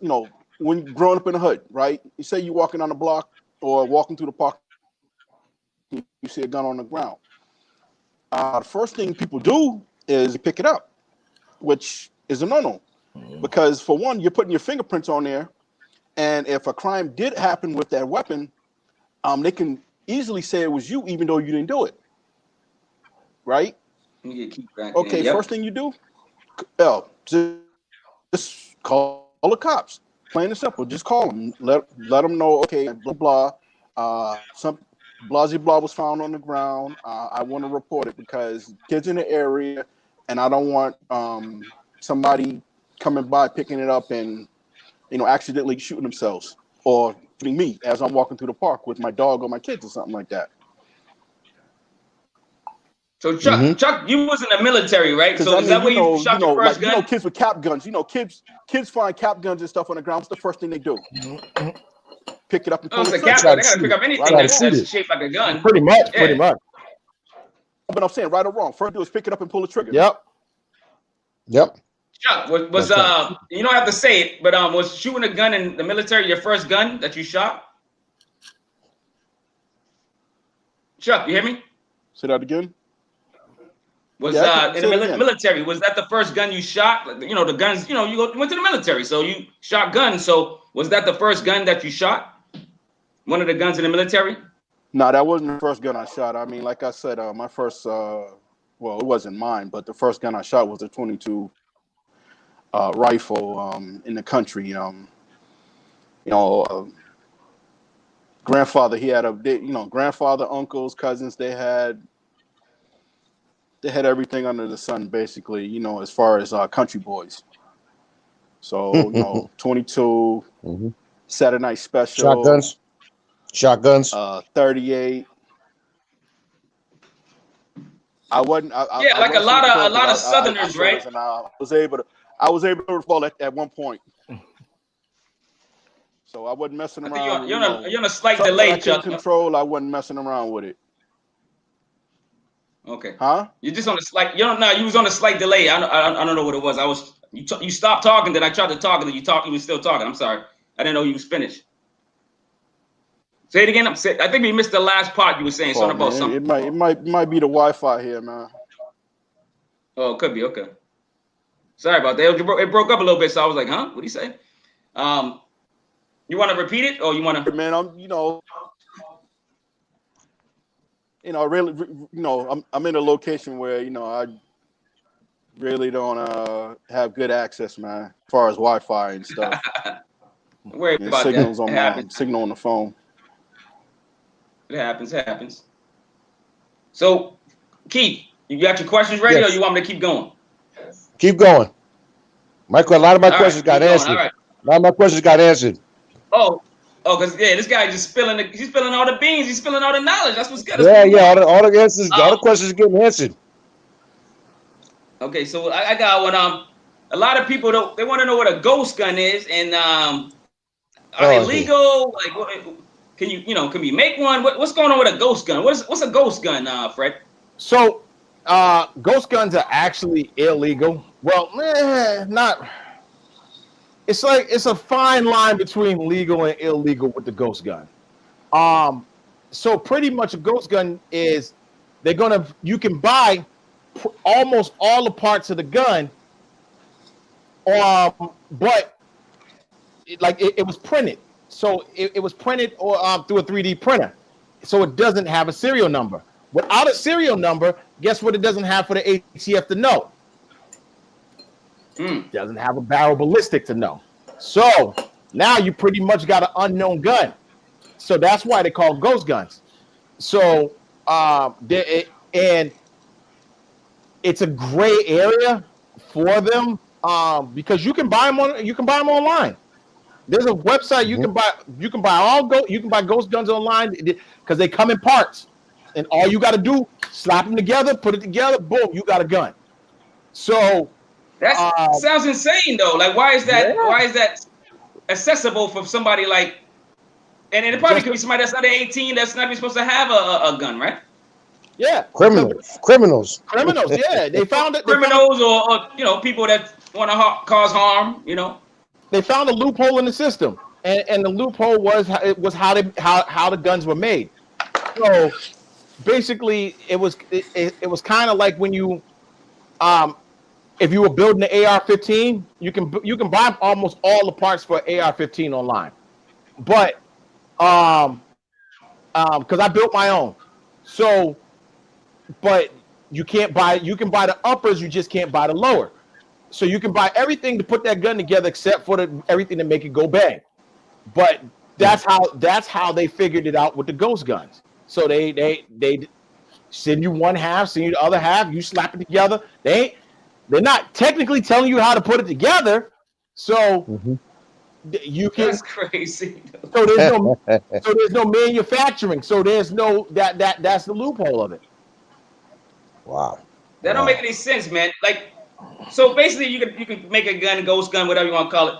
Speaker 4: when you're growing up in the hood, right? You say you're walking on the block or walking through the park, you see a gun on the ground. The first thing people do is pick it up, which is a no-no, because for one, you're putting your fingerprints on there, and if a crime did happen with that weapon, they can easily say it was you, even though you didn't do it, right? Okay, first thing you do, just call the cops. Plain and simple. Just call them. Let them know. Okay, blah blah. Some blah blah was found on the ground. I want to report it because kids in the area, and I don't want somebody coming by picking it up and accidentally shooting themselves or shooting me as I'm walking through the park with my dog or my kids or something like that.
Speaker 1: So Chuck, you was in the military, right? So is that where you shot your first gun?
Speaker 4: Kids with cap guns. Kids find cap guns and stuff on the ground. What's the first thing they do? Pick it up and pull it.
Speaker 1: They gotta pick up anything that's shaped like a gun.
Speaker 3: Pretty much.
Speaker 4: But I'm saying, right or wrong, first do is pick it up and pull the trigger.
Speaker 2: Yep.
Speaker 1: Chuck, was you don't have to say it, but was shooting a gun in the military your first gun that you shot? Chuck, you hear me?
Speaker 4: Say that again.
Speaker 1: Was in the military, was that the first gun you shot? The guns, you went to the military, so you shot guns. So was that the first gun that you shot? One of the guns in the military?
Speaker 4: No, that wasn't the first gun I shot. I mean, like I said, my first, well, it wasn't mine, but the first gun I shot was a .22 rifle in the country. Grandfather, he had grandfather, uncles, cousins, they had everything under the sun, basically, as far as country boys. So, 22, Saturday Night Special.
Speaker 2: Shotguns.
Speaker 4: 38. I wasn't.
Speaker 1: Like a lot of Southerners, right?
Speaker 4: And I was able to fall at one point. So I wasn't messing around.
Speaker 1: You're on a slight delay, Chuck.
Speaker 4: Control. I wasn't messing around with it.
Speaker 1: Okay.
Speaker 4: Huh?
Speaker 1: You're just on a slight. You was on a slight delay. I don't know what it was. You stopped talking. Then I tried to talk, and then you was still talking. I'm sorry. I didn't know you was finished. Say it again. I think we missed the last part you were saying. Something about something.
Speaker 4: It might be the Wi-Fi here, man.
Speaker 1: Oh, it could be. Okay. Sorry about that. It broke up a little bit, so I was like, huh? What'd he say? You want to repeat it, or you want to?
Speaker 4: Man, you know, really, you know, I'm in a location where, you know, I really don't have good access, man, as far as Wi-Fi and stuff.
Speaker 1: Don't worry
Speaker 4: And
Speaker 1: about
Speaker 4: signals
Speaker 1: that.
Speaker 4: on
Speaker 1: It
Speaker 4: my
Speaker 1: happens.
Speaker 4: signal on the phone.
Speaker 1: It happens. So, Keith, you got your questions ready, or
Speaker 2: Yes.
Speaker 1: you want me to keep going?
Speaker 2: Keep going. A lot of my
Speaker 1: All
Speaker 2: questions
Speaker 1: right,
Speaker 2: got
Speaker 1: keep going.
Speaker 2: answered.
Speaker 1: All right.
Speaker 2: A lot of my questions got answered.
Speaker 1: Oh, because this guy just he's spilling all the beans. He's spilling all the knowledge. That's what's good. That's
Speaker 2: Yeah,
Speaker 1: what we
Speaker 2: yeah.
Speaker 1: want.
Speaker 2: All the answers, all the
Speaker 1: Um,
Speaker 2: questions are getting answered.
Speaker 1: Okay, so I got one. A lot of people they want to know what a ghost gun is, and are they
Speaker 2: Oh, hey.
Speaker 1: legal? Like, can you make one? What's going on with a ghost gun? What's a ghost gun, Fred?
Speaker 3: So, ghost guns are actually illegal. Well, not. It's a fine line between legal and illegal with the ghost gun. So pretty much a ghost gun is you can buy almost all the parts of the gun, but it was printed. So it was printed or through a 3D printer. So it doesn't have a serial number. Without a serial number, guess what it doesn't have for the ATF to know? Doesn't have a barrel ballistic to know. So now you pretty much got an unknown gun. So that's why they call ghost guns. So and it's a gray area for them because you can buy them online. There's a website you can buy ghost guns online because they come in parts, and all you got to do slap them together, put it together, boom, you got a gun. So
Speaker 1: that sounds insane though. Like, why is that accessible for somebody like? And it probably could be somebody that's under 18 that's not even supposed to have a gun, right?
Speaker 3: Yeah,
Speaker 2: Criminals.
Speaker 3: Yeah, they found it.
Speaker 1: Criminals or people that want to cause harm.
Speaker 3: They found a loophole in the system, and the loophole was how the guns were made. So basically, it was kind of like when you if you were building an AR-15, you can buy almost all the parts for AR-15 online, but because I built my own, so but you can buy the uppers, you just can't buy the lower. So you can buy everything to put that gun together except for everything to make it go bang. But that's how they figured it out with the ghost guns. So they send you one half, send you the other half, you slap it together. They're not technically telling you how to put it together. So you can.
Speaker 1: That's crazy.
Speaker 3: So there's no manufacturing. So there's no that's the loophole of it.
Speaker 2: Wow.
Speaker 1: That don't make any sense, man. Like, so basically, you can make a gun, a ghost gun, whatever you want to call it.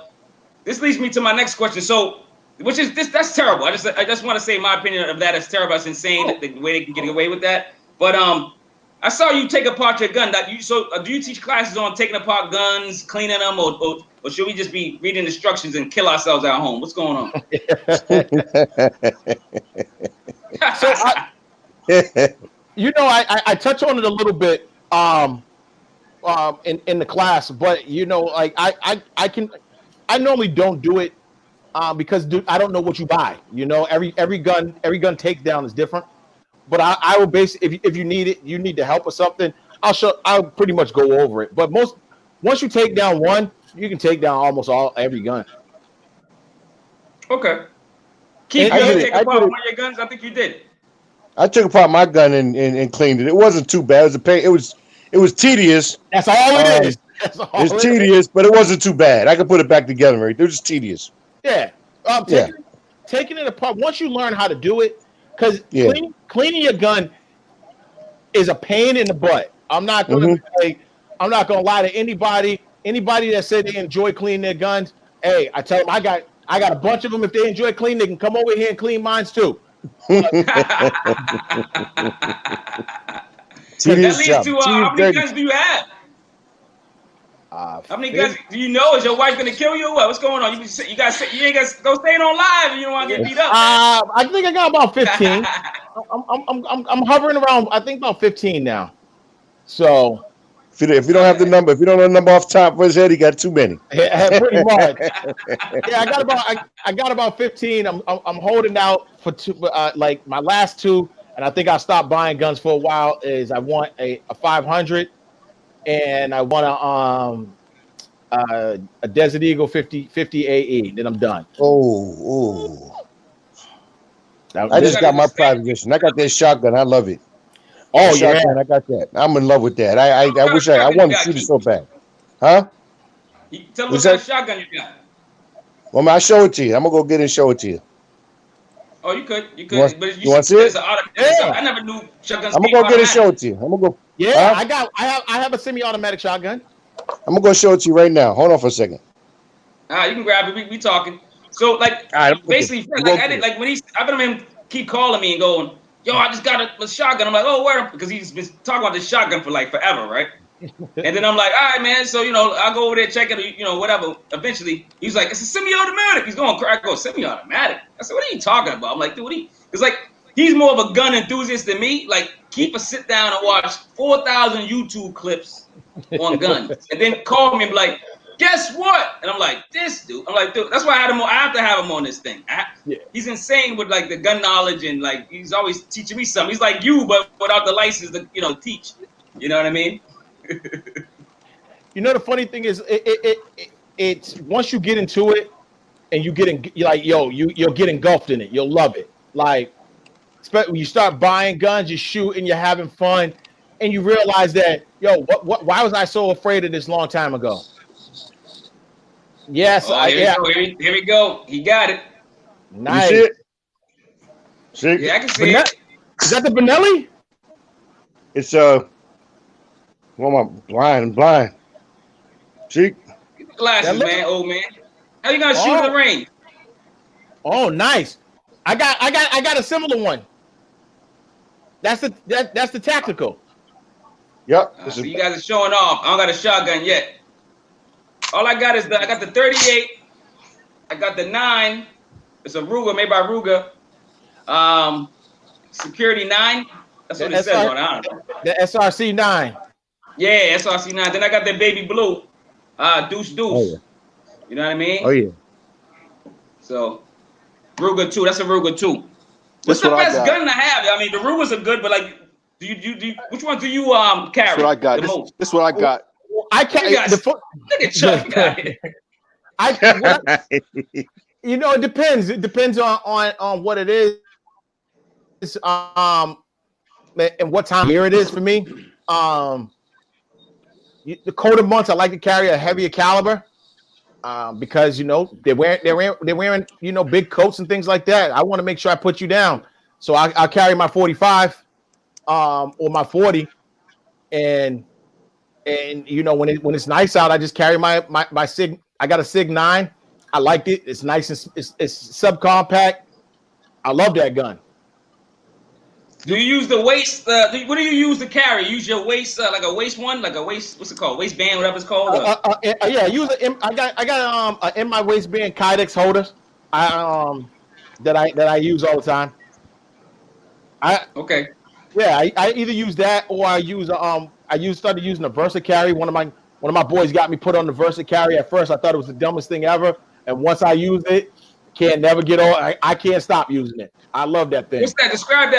Speaker 1: This leads me to my next question. So, that's terrible. I just want to say my opinion of that is terrible. It's insane the way they can get away with that. But I saw you take apart your gun. Do you teach classes on taking apart guns, cleaning them, or should we just be reading instructions and kill ourselves at home? What's going on?
Speaker 3: I touch on it a little bit in the class, but I normally don't do it because I don't know what you buy. Every gun takedown is different. But I will if you need it, you need the help or something. I'll pretty much go over it. But once you take down one, you can take down almost every gun.
Speaker 1: Okay. Keith, you ever take apart one of your guns? I think you did.
Speaker 2: I took apart my gun and cleaned it. It wasn't too bad. It was a pain. It was tedious.
Speaker 3: That's all it is.
Speaker 2: It's tedious, but it wasn't too bad. I could put it back together. Right? It was just tedious.
Speaker 3: Yeah. Taking it apart. Once you learn how to do it, because cleaning your gun is a pain in the butt. I'm not going to lie to anybody. Anybody that said they enjoy cleaning their guns, hey, I tell them I got a bunch of them. If they enjoy cleaning, they can come over here and clean mine too.
Speaker 1: That leads to how many guns do you have? How many guns do you know? Is your wife gonna kill you? What's going on? You ain't got go staying on live and you don't want to get beat up.
Speaker 3: I think I got about 15. I'm hovering around. I think about 15 now. So
Speaker 2: if you don't have the number, if you don't know the number off the top of his head, he got too many.
Speaker 3: Yeah, pretty much. Yeah, I got about 15. I'm holding out for two. Like my last two, and I think I stopped buying guns for a while. Is I want a 500, and I want a Desert Eagle 50 AE. Then I'm done.
Speaker 2: I just got my private edition. I got that shotgun. I love it.
Speaker 3: Oh
Speaker 2: that shotgun, I got that. I'm in love with that. I wish I wanted to shoot it so bad. Huh?
Speaker 1: Tell me what kind of shotgun you got.
Speaker 2: Well, man, I'll show it to you. I'm gonna go get it and show it to you.
Speaker 1: Oh, you could.
Speaker 2: You want to see it?
Speaker 1: I never knew shotguns.
Speaker 2: I'm gonna go get it and show it to you. I'm gonna go.
Speaker 3: Yeah, I have a semi-automatic shotgun.
Speaker 2: I'm gonna go show it to you right now. Hold on for a second.
Speaker 1: You can grab it. We talking. So like, basically, like when I've been him keep calling me and going, yo, I just got a shotgun. I'm like, oh, where? Because he's been talking about this shotgun for like forever, right? And then I'm like, all right, man. So, I'll go over there, check it, whatever. Eventually, he's like, it's a semi-automatic. He's going, I go, semi-automatic? I said, what are you talking about? I'm like, dude, it's like, he's more of a gun enthusiast than me. Like, keep a sit down and watch 4,000 YouTube clips on guns. And then call me and be like, guess what? And I'm like, this dude. I'm like, dude, that's why I have to have him on this thing. He's insane with like the gun knowledge and like, he's always teaching me something. He's like you, but without the license to, teach. You know what I mean?
Speaker 3: The funny thing is, it's once you get into it, and you're like, you'll get engulfed in it. You'll love it. Like, when you start buying guns, you shoot, and you're having fun, and you realize that, why was I so afraid of this long time ago? Yes,
Speaker 1: here we go. He got it.
Speaker 3: Nice.
Speaker 2: You see it?
Speaker 1: Yeah, I can see it.
Speaker 3: Is that the Benelli?
Speaker 2: It's well, I'm blind. See?
Speaker 1: Get the glasses, man, old man. How you gonna shoot in the range?
Speaker 3: Oh, nice. I got a similar one. That's the tactical.
Speaker 2: Yep.
Speaker 1: So you guys are showing off. I don't got a shotgun yet. All I got is I got the 38. I got the 9. It's a Ruger, made by Ruger. Security 9. That's what it says on it. I don't know.
Speaker 3: The SRC 9.
Speaker 1: Yeah, SRC 9. Then I got that baby blue. Deuce.
Speaker 2: Oh, yeah.
Speaker 1: You know what I mean?
Speaker 2: Oh yeah.
Speaker 1: So Ruger 2. That's a Ruger 2. What's the best gun to have? I mean, the Rugers are good, but like, do you which one do you carry?
Speaker 4: That's what I got. This is what I got.
Speaker 3: I can't.
Speaker 1: Look at Chuck.
Speaker 3: It depends. It depends on what it is. And what time of year it is for me. The colder months, I like to carry a heavier caliber. Because they're wearing big coats and things like that. I want to make sure I put you down, so I'll carry my 45, or my 40, and when it's nice out, I just carry my Sig. I got a Sig 9. I liked it. It's nice and it's subcompact. I love that gun.
Speaker 1: Do you use the waist? What do you use to carry? Use your waist, like a waist one, like a waist. What's it called? Waistband, whatever it's called.
Speaker 3: Yeah. Use it. I got in my waistband Kydex holders. That I use all the time.
Speaker 1: Okay.
Speaker 3: Yeah, I either use that or I started using a Versa carry. One of my boys got me put on the Versa carry. At first, I thought it was the dumbest thing ever, and once I used it, can't never get on. I can't stop using it. I love that thing.
Speaker 1: What's that? Describe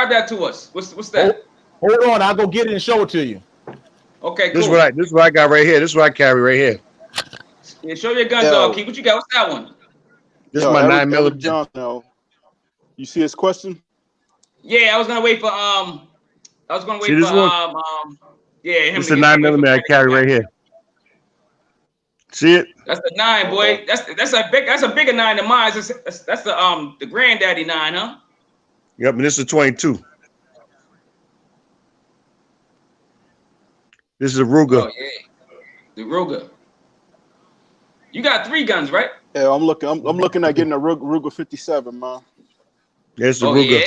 Speaker 1: that to us. What's that?
Speaker 3: Hold on, I'll go get it and show it to you.
Speaker 1: Okay, cool.
Speaker 2: This is what I got right here. This is what I carry right here.
Speaker 1: Yeah, show your gun, dog. Keep what you got. What's that one?
Speaker 2: This is my 9mm.
Speaker 4: No. You see his question?
Speaker 1: Yeah, I was gonna wait for Yeah, him.
Speaker 2: It's the 9mm I carry right here. See it?
Speaker 1: That's the 9, boy. That's a bigger 9 than mine. That's the granddaddy 9, huh?
Speaker 2: Yep, and this is a 22. This is a Ruger.
Speaker 1: Oh yeah, the Ruger. You got 3 guns, right?
Speaker 4: Yeah, I'm looking at getting a Ruger 57, man.
Speaker 2: There's the Ruger.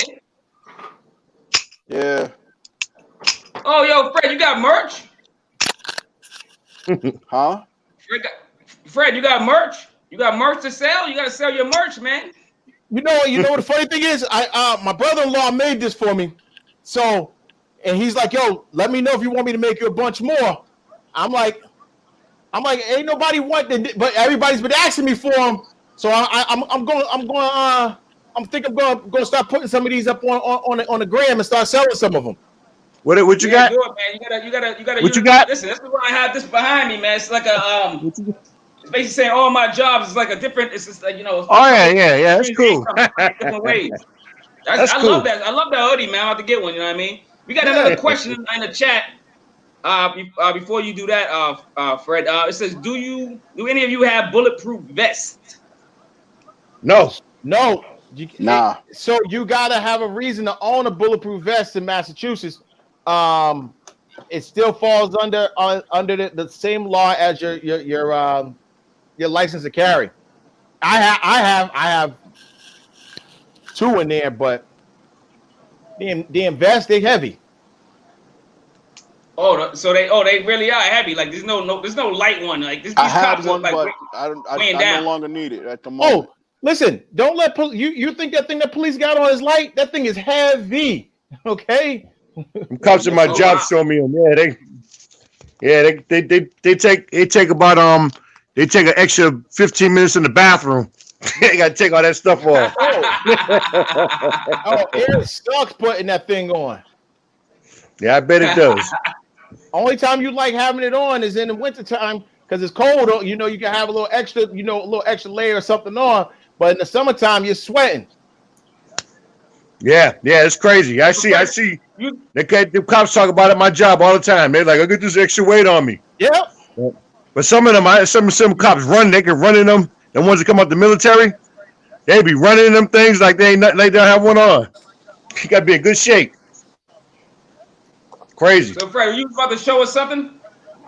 Speaker 4: Yeah.
Speaker 1: Oh, yo, Fred, you got merch?
Speaker 4: Huh?
Speaker 1: Fred, you got merch? You got merch to sell? You got to sell your merch, man.
Speaker 3: You know what the funny thing is? My brother-in-law made this for me. So, and he's like, yo, let me know if you want me to make you a bunch more. I'm like, ain't nobody want it, but everybody's been asking me for them. So I'm going I'm thinking I'm going to start putting some of these up on the gram and start selling some of them.
Speaker 2: What you got?
Speaker 1: Do it, man. You gotta.
Speaker 2: What you got?
Speaker 1: Listen, that's why I have this behind me, man. It's like a It's basically saying all my jobs is like a different. It's just like
Speaker 2: Oh yeah. That's cool.
Speaker 1: Different ways.
Speaker 2: That's
Speaker 1: I
Speaker 2: cool.
Speaker 1: love that. I love that hoodie, man. I'm about to get one. You know what I mean? We got another question in the chat. Before you do that, Fred, it says, do any of you have bulletproof vests?
Speaker 2: No.
Speaker 4: Nah.
Speaker 3: So you gotta have a reason to own a bulletproof vest in Massachusetts. It still falls under the same law as your license to carry. I have two in there, but the vest, they heavy.
Speaker 1: So they really are heavy. Like there's no light one. Like this.
Speaker 4: I had one,
Speaker 1: like,
Speaker 4: but I no longer need it at the moment.
Speaker 3: Oh, listen! Don't let you think that thing that police got on is light. That thing is heavy. Okay.
Speaker 2: Cops at my job show me them. They take about they take an extra 15 minutes in the bathroom. They gotta take all that stuff off.
Speaker 3: It sucks putting that thing on.
Speaker 2: Yeah, I bet it does.
Speaker 3: Only time you like having it on is in the wintertime because it's cold. You know, you can have a little extra layer or something on. But in the summertime, you're sweating.
Speaker 2: Yeah, it's crazy. I see. The cops talk about it at my job all the time. They're like, I get this extra weight on me.
Speaker 3: Yeah.
Speaker 2: But some of them, some cops run. They can run in them. The ones that come out the military, they be running in them things like they don't have one on. You gotta be in good shape. Crazy.
Speaker 1: So Fred, are you about to show us something?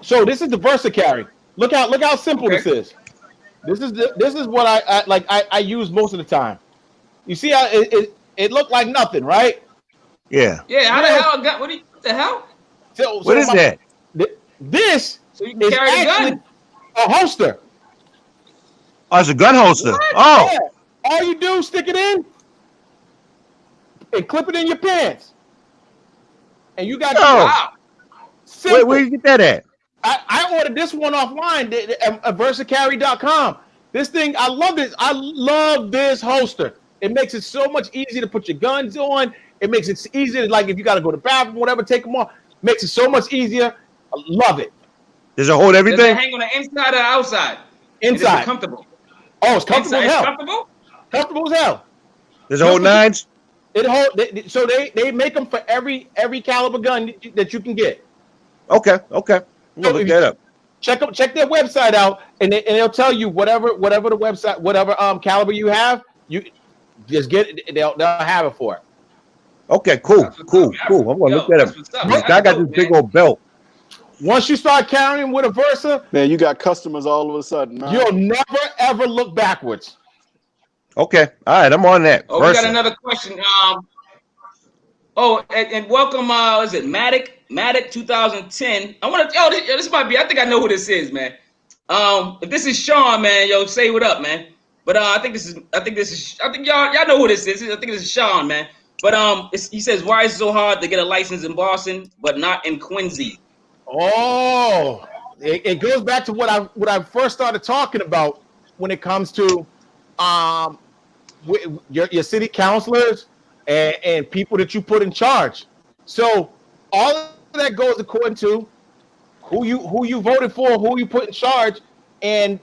Speaker 3: So this is the VersaCarry. Look how simple this is. This is what I use most of the time. You see how it looked like nothing, right?
Speaker 2: Yeah.
Speaker 1: Yeah. How the hell got what the hell?
Speaker 2: What is that?
Speaker 3: This
Speaker 1: so you can
Speaker 3: is
Speaker 1: carry the
Speaker 3: actually
Speaker 1: gun.
Speaker 3: a holster.
Speaker 2: Oh, it's a gun holster.
Speaker 1: What?
Speaker 2: Oh.
Speaker 3: Yeah. All you do is stick it in and clip it in your pants. And you got
Speaker 2: Wait, where you get that at?
Speaker 3: I ordered this one offline at VersaCarry.com. This thing, I love this. I love this holster. It makes it so much easier to put your guns on. It makes it easier, like if you got to go to the bathroom, whatever, take them off. Makes it so much easier. I love it.
Speaker 2: Does it hold everything?
Speaker 1: Does it hang on the inside or the outside?
Speaker 3: Inside.
Speaker 1: Is it comfortable?
Speaker 3: Oh, it's comfortable as hell.
Speaker 1: Comfortable?
Speaker 3: Comfortable as hell.
Speaker 2: Does it hold nines?
Speaker 3: So they make them for every caliber gun that you can get.
Speaker 2: Okay. I'm gonna look that up.
Speaker 3: Check their website out, and they'll tell you whatever the website, whatever caliber you have, you just get it. They'll have it for it.
Speaker 2: Okay, cool. I'm gonna look that up. I got this big old belt.
Speaker 3: Once you start carrying with a Versa,
Speaker 4: man, you got customers all of a sudden. Man.
Speaker 3: You'll never ever look backwards.
Speaker 2: Okay, all right, I'm on that.
Speaker 1: Oh, Versa. We got another question. And welcome. Is it Matic 2010? I want to. This might be. I think I know who this is, man. If this is Sean, man, say what up, man. But I think y'all know who this is. I think this is Sean, man. But he says, why is it so hard to get a license in Boston but not in Quincy?
Speaker 3: Oh, it goes back to what I first started talking about when it comes to your city councilors and people that you put in charge. So all of that goes according to who you voted for, who you put in charge, and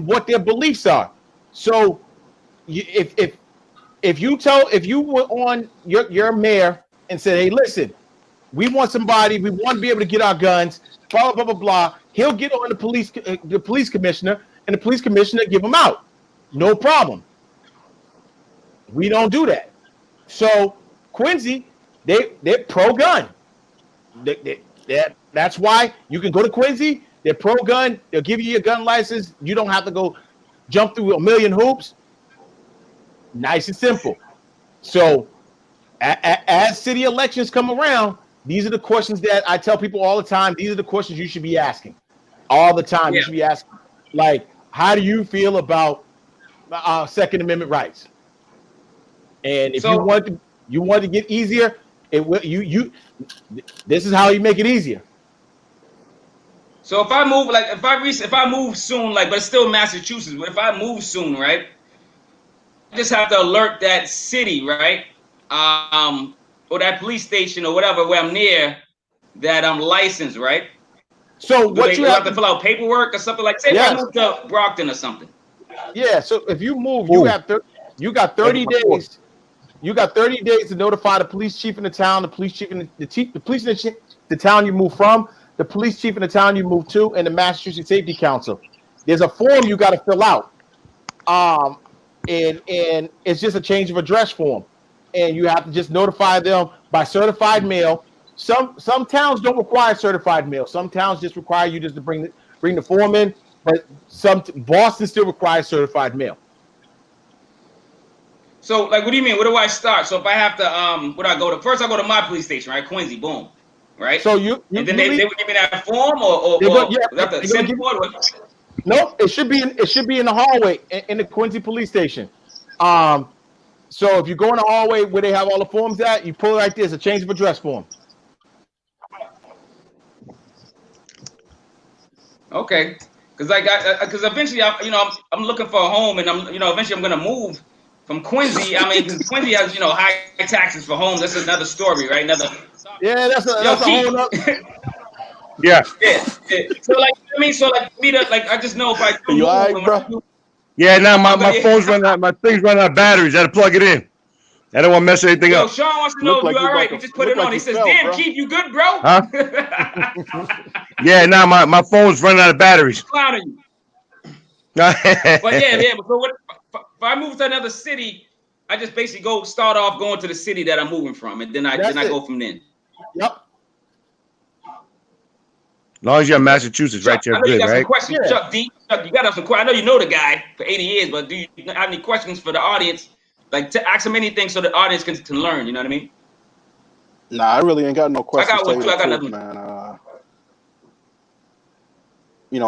Speaker 3: what their beliefs are. So if you were on your mayor and said, hey, listen, we want to be able to get our guns, blah, blah, blah, blah. He'll get on the police commissioner, and the police commissioner give them out. No problem. We don't do that. So Quincy, they're pro-gun. That's why you can go to Quincy. They're pro-gun. They'll give you your gun license. You don't have to go jump through a million hoops. Nice and simple. So as city elections come around, these are the questions that I tell people all the time. These are the questions you should be asking all the time. Yeah. You should be asking, like, how do you feel about Second Amendment rights? And if you want to get easier, this is how you make it easier.
Speaker 1: So if I move soon, but it's still Massachusetts. But if I move soon, right? just have to alert that city, right? Or that police station or whatever where I'm near that I'm licensed, right?
Speaker 3: So
Speaker 1: Do
Speaker 3: what you
Speaker 1: have to fill out paperwork or something like? Say if I moved to Brockton or something.
Speaker 3: Yeah. So if you move,
Speaker 2: Ooh.
Speaker 3: you got 30 days. You got 30 days to notify the police chief in the town, the police chief in the police in the town you move from, the police chief in the town you move to, and the Massachusetts Safety Council. There's a form you got to fill out. And it's just a change of address form. And you have to just notify them by certified mail. Some towns don't require certified mail. Some towns just require you just to bring the form in, but Boston still requires certified mail.
Speaker 1: So, like, what do you mean? Where do I start? So, if I have to, where do I go to? First, I go to my police station, right? Quincy, boom, right?
Speaker 3: So you
Speaker 1: and then they would give me that form, or
Speaker 3: Nope, it should be in the hallway in the Quincy police station. So if you go in the hallway where they have all the forms at, you pull it right there. It's a change of address form.
Speaker 1: Okay, because eventually, I'm looking for a home, and eventually I'm gonna move from Quincy. I mean, because Quincy has high taxes for homes. That's another story, right? That's a whole nother.
Speaker 2: Yeah.
Speaker 1: So me to I just know if I do
Speaker 4: you
Speaker 1: move,
Speaker 4: all right, bro?
Speaker 2: Yeah, now my phone's running out, my thing's running out of batteries. I had to plug it in. I don't want to mess anything up.
Speaker 1: Sean wants to know if you're all right. We just put it on. He says, "Damn, Keith, you good, bro?"
Speaker 2: Huh? Yeah, now my phone's running out of batteries.
Speaker 1: Clowning you. But yeah. But if I move to another city, I just basically start off going to the city that I'm moving from, and then I go from there.
Speaker 3: Yep.
Speaker 2: As long as you're in Massachusetts,
Speaker 1: Chuck,
Speaker 2: right? You're
Speaker 1: I know
Speaker 2: good,
Speaker 1: you got
Speaker 2: right?
Speaker 1: some questions, yeah. Chuck, you got some questions. I know you know the guy for 80 years, but do you have any questions for the audience? Like, to ask him anything so the audience can learn, you know what I mean?
Speaker 4: Nah, I really ain't got no questions.
Speaker 1: I got nothing.
Speaker 4: Man.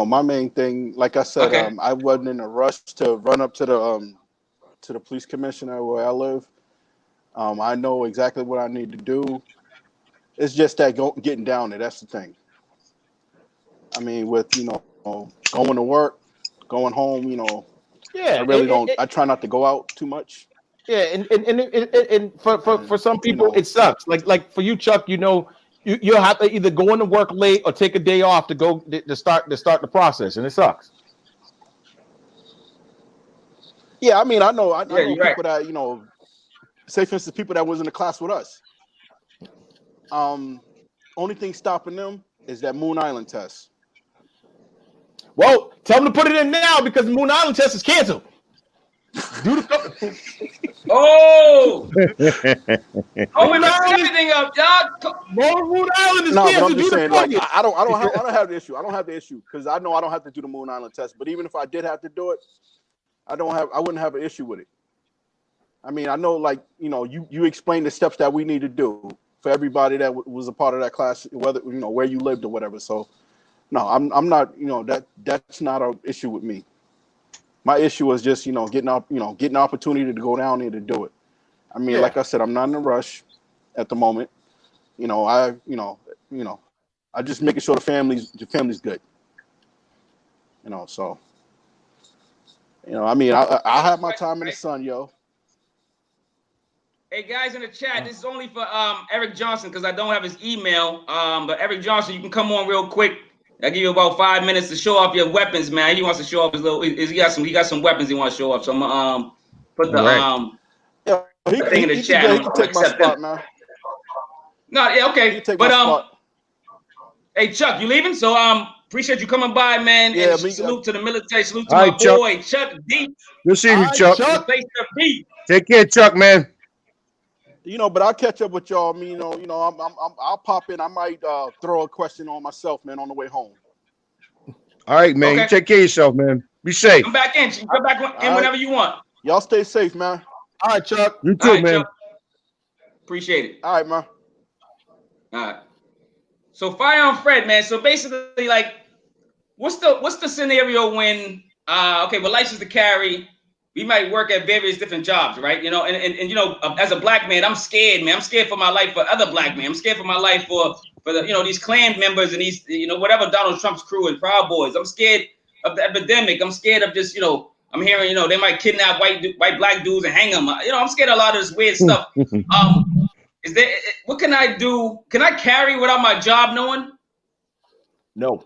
Speaker 4: My main thing, like I said,
Speaker 1: okay.
Speaker 4: I wasn't in a rush to run up to the police commissioner where I live. I know exactly what I need to do. It's just that getting down there. That's the thing. I mean, with going to work, going home,
Speaker 3: yeah,
Speaker 4: I really don't. I try not to go out too much.
Speaker 3: Yeah, and for some people it sucks. Like for you, Chuck, you'll have to either go into work late or take a day off to start the process, and it sucks.
Speaker 4: Yeah, I mean, I know people
Speaker 1: right.
Speaker 4: that say for instance, people that was in the class with us. Only thing stopping them is that Moon Island test.
Speaker 3: Well, tell them to put it in now because the Moon Island test is canceled.
Speaker 1: Oh, we messed everything up, dog.
Speaker 3: Moon Island is canceled.
Speaker 4: But I'm just saying, like, I don't have the issue. I don't have the issue because I know I don't have to do the Moon Island test. But even if I did have to do it, I wouldn't have an issue with it. I mean, I know, like, you explained the steps that we need to do for everybody that was a part of that class, whether where you lived or whatever. So, no, I'm not. That's not an issue with me. My issue was just getting an opportunity to go down there to do it. I mean, like I said, I'm not in a rush at the moment. I just making sure the family's good. So. I mean, I have my time in the sun, yo.
Speaker 1: Hey, guys in the chat, this is only for Erick Johnson because I don't have his email. But Erick Johnson, you can come on real quick. I'll give you about 5 minutes to show off your weapons, man. He wants to show off his little. He got some weapons he wants to show off. So I'm gonna put the thing in the chat.
Speaker 4: He can take my spot, man.
Speaker 1: No, yeah, okay. But hey, Chuck, you leaving? So appreciate you coming by, man.
Speaker 4: Yeah,
Speaker 1: and salute to the military. Salute to my boy, Chuck D.
Speaker 2: Good seeing you, Chuck.
Speaker 1: Take
Speaker 2: care, Chuck, man.
Speaker 4: But I'll catch up with y'all. I mean, I'll pop in. I might throw a question on myself, man, on the way home.
Speaker 2: All right, man.
Speaker 1: Okay.
Speaker 2: You take care of yourself, man. Be safe.
Speaker 1: Come back in. Come back in whenever you want.
Speaker 4: Y'all stay safe, man.
Speaker 3: All right, Chuck.
Speaker 2: You too, man.
Speaker 1: Chuck. Appreciate it.
Speaker 4: All right, man.
Speaker 1: All right. So Firearm Fred, man. So basically, like, what's the scenario when with license to carry, we might work at various different jobs, right? And as a black man, I'm scared, man. I'm scared for my life for other black men. I'm scared for my life for the these Klan members and these whatever Donald Trump's crew and Proud Boys. I'm scared of the epidemic. I'm scared of just I'm hearing, you know, they might kidnap white black dudes and hang them. You know, I'm scared of a lot of this weird stuff. Is there? What can I do? Can I carry without my job knowing?
Speaker 3: No.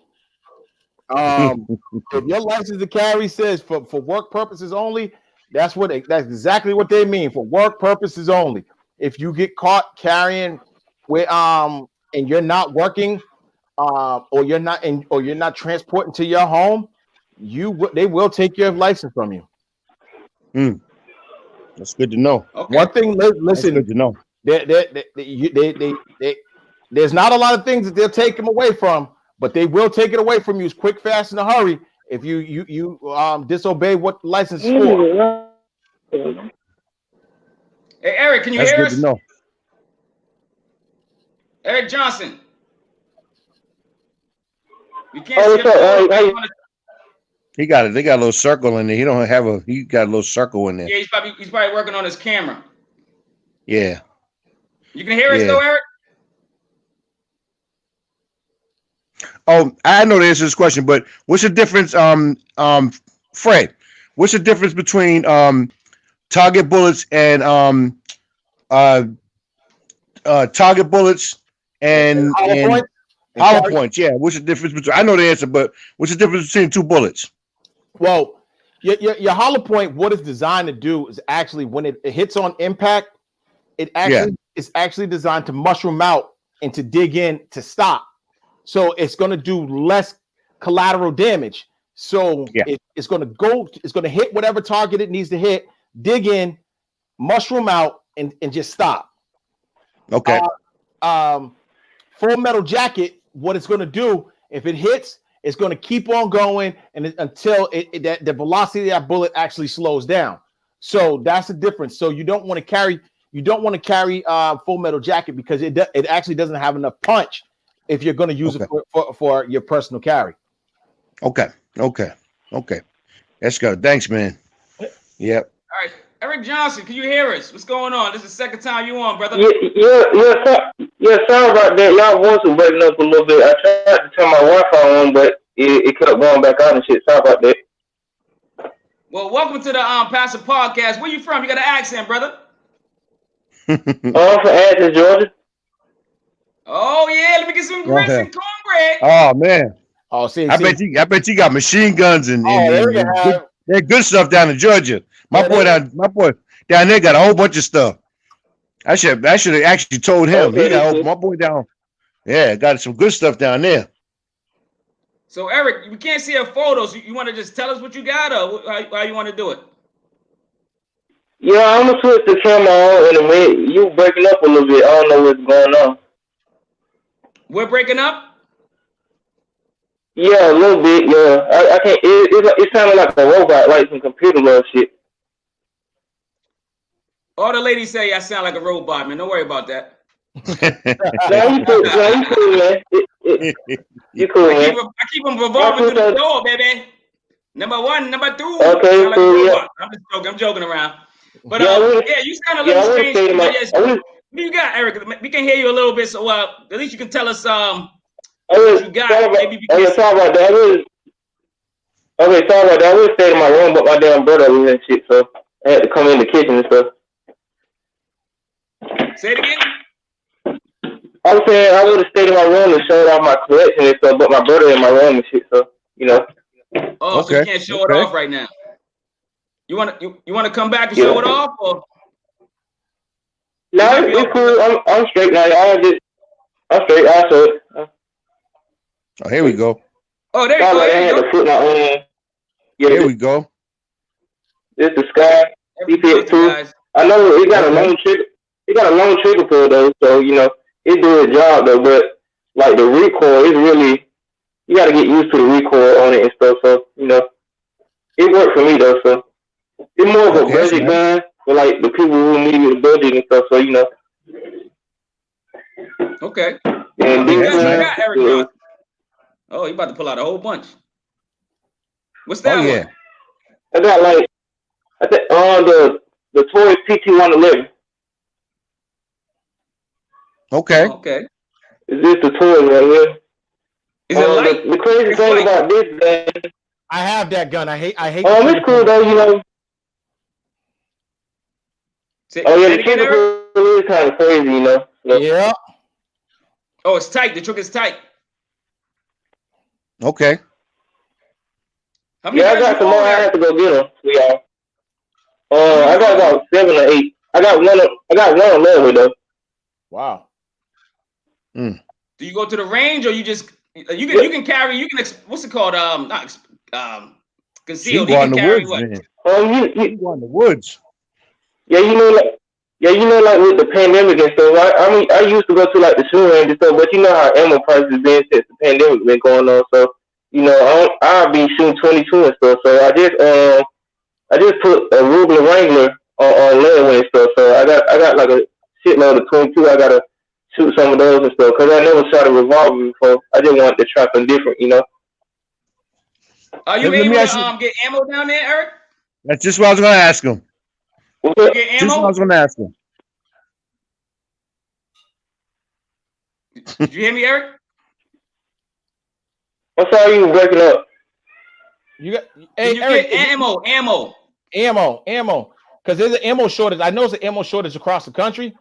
Speaker 3: If your license to carry says for work purposes only, that's exactly what they mean, for work purposes only. If you get caught carrying with and you're not working, or you're not transporting to your home, they will take your license from you.
Speaker 2: That's good to know.
Speaker 3: Okay. One thing, listen,
Speaker 2: that's good to know.
Speaker 3: There's not a lot of things that they'll take them away from, but they will take it away from you quick, fast, in a hurry if you disobey what the license is for.
Speaker 1: Hey, Eric, can you
Speaker 2: That's
Speaker 1: hear
Speaker 2: good
Speaker 1: us?
Speaker 2: to know.
Speaker 1: Eric Johnson. You can't see
Speaker 2: He got it. They got a little circle in there. He don't have he got a little circle in there.
Speaker 1: Yeah, he's probably working on his camera.
Speaker 2: Yeah.
Speaker 1: You can hear us though, Eric?
Speaker 2: Oh, I know the answer to this question, but what's the difference, Fred? What's the difference between target bullets and target bullets and hollow points? Yeah. What's the difference between? I know the answer, but what's the difference between two bullets?
Speaker 3: Well, your hollow point, what it's designed to do is actually when it hits on impact, it's actually designed to mushroom out and to dig in to stop. So it's going to do less collateral damage. So it's going to hit whatever target it needs to hit, dig in, mushroom out, and just stop.
Speaker 2: Okay.
Speaker 3: Full metal jacket, what it's going to do, if it hits, it's going to keep on going until the velocity of that bullet actually slows down. So that's the difference. So you don't want to carry full metal jacket because it actually doesn't have enough punch if you're going to use it for your personal carry. Okay.
Speaker 2: That's good. Thanks, man. Yep.
Speaker 1: All right. Eric Johnson, can you hear us? What's going on? This is the second time you on, brother.
Speaker 5: Yeah, sorry about that. Y'all voice was breaking up a little bit. I tried to turn my Wi-Fi on, but it kept going back out and shit. Sorry about that.
Speaker 1: Well, welcome to the Passive Podcast. Where you from? You got an accent, brother.
Speaker 5: I'm from Athens, Georgia.
Speaker 1: Oh yeah, let me get some grits and cornbread.
Speaker 2: Oh man.
Speaker 3: Oh, see,
Speaker 2: I bet you got machine guns and good stuff down in Georgia. My boy down there got a whole bunch of stuff. I should have actually told him.
Speaker 5: Okay,
Speaker 2: he got my boy down. Yeah, got some good stuff down there.
Speaker 1: So Eric, we can't see our photos. You want to just tell us what you got, or how you want to do it?
Speaker 5: Yeah, I'm gonna switch the camera on in a minute. You breaking up a little bit. I don't know what's going on.
Speaker 1: We're breaking up?
Speaker 5: Yeah, a little bit, yeah. I can't, it sounded like a robot, like some computer love shit.
Speaker 1: All the ladies say I sound like a robot, man. Don't worry about that.
Speaker 5: No, you cool, man. You cool, man.
Speaker 1: I keep them revolving through the door, baby. Number one, number two.
Speaker 5: Okay, cool, yeah.
Speaker 1: I'm joking around. But you sound a little strange. What do you got, Eric? We can hear you a little bit, so at least you can tell us what you got. Sorry about
Speaker 5: that. Sorry about that. I would stay in my room, but my damn brother was and shit, so I had to come in the kitchen and stuff.
Speaker 1: Say it again.
Speaker 5: I was saying I would have stayed in my room and showed off my collection and stuff, but my brother in my room and shit, so you know.
Speaker 1: Oh, so you can't show it off right now. You want to come back and show it off, or?
Speaker 5: No, it's cool. I'm straight now. I'm straight. I'll show it.
Speaker 2: Oh, here we go.
Speaker 1: Oh, there you go.
Speaker 5: I had to put my own.
Speaker 2: Yeah, here we go.
Speaker 5: This is the Sky. CPX2. I know it got a long trigger. It got a long trigger pull though, so you know it do its job though. But like the recoil, is really you got to get used to the recoil on it and stuff. So you know, it worked for me though. So it's more of a budget gun for like the people who need the budget and stuff. So you know.
Speaker 1: Okay.
Speaker 5: And
Speaker 1: got Eric Johnson. Oh, you about to pull out a whole bunch. What's that one?
Speaker 5: I got like the Taurus PT-111.
Speaker 2: Okay.
Speaker 5: Is this the Taurus right here?
Speaker 1: Is it light?
Speaker 5: The crazy thing about this gun,
Speaker 3: I have that gun. I hate.
Speaker 5: It's cool though, you know. The trigger pull is kind of crazy, you know.
Speaker 3: Yeah.
Speaker 1: Oh, it's tight. The trigger's tight.
Speaker 2: Okay.
Speaker 1: How many
Speaker 5: I got some more. I have to go get them. Yeah. I got about 7 or 8. I got one level though.
Speaker 3: Wow.
Speaker 1: Do you go to the range or you just you can carry what's it called concealed?
Speaker 2: You go in the woods,
Speaker 1: what?
Speaker 2: man. You go in the woods.
Speaker 5: Yeah, you know, like with the pandemic and stuff. I mean, I used to go to like the shooting range and stuff, but you know how ammo prices been since the pandemic been going on. So you know, I'll be shooting 22 and stuff. So I just put a Ruger Wrangler on layaway and stuff. So I got like a shitload of 22. I gotta shoot some of those and stuff because I never shot a revolver before. I just wanted to try something different, you know.
Speaker 1: Are you able to get ammo down there, Eric?
Speaker 2: That's just what I was going to ask him.
Speaker 1: Get ammo?
Speaker 2: Just what I was going to ask him.
Speaker 1: Did you hear me, Eric?
Speaker 5: I'm sorry, you were breaking up.
Speaker 1: Eric, get ammo.
Speaker 3: Because there's an ammo shortage. I know it's an ammo shortage across the country.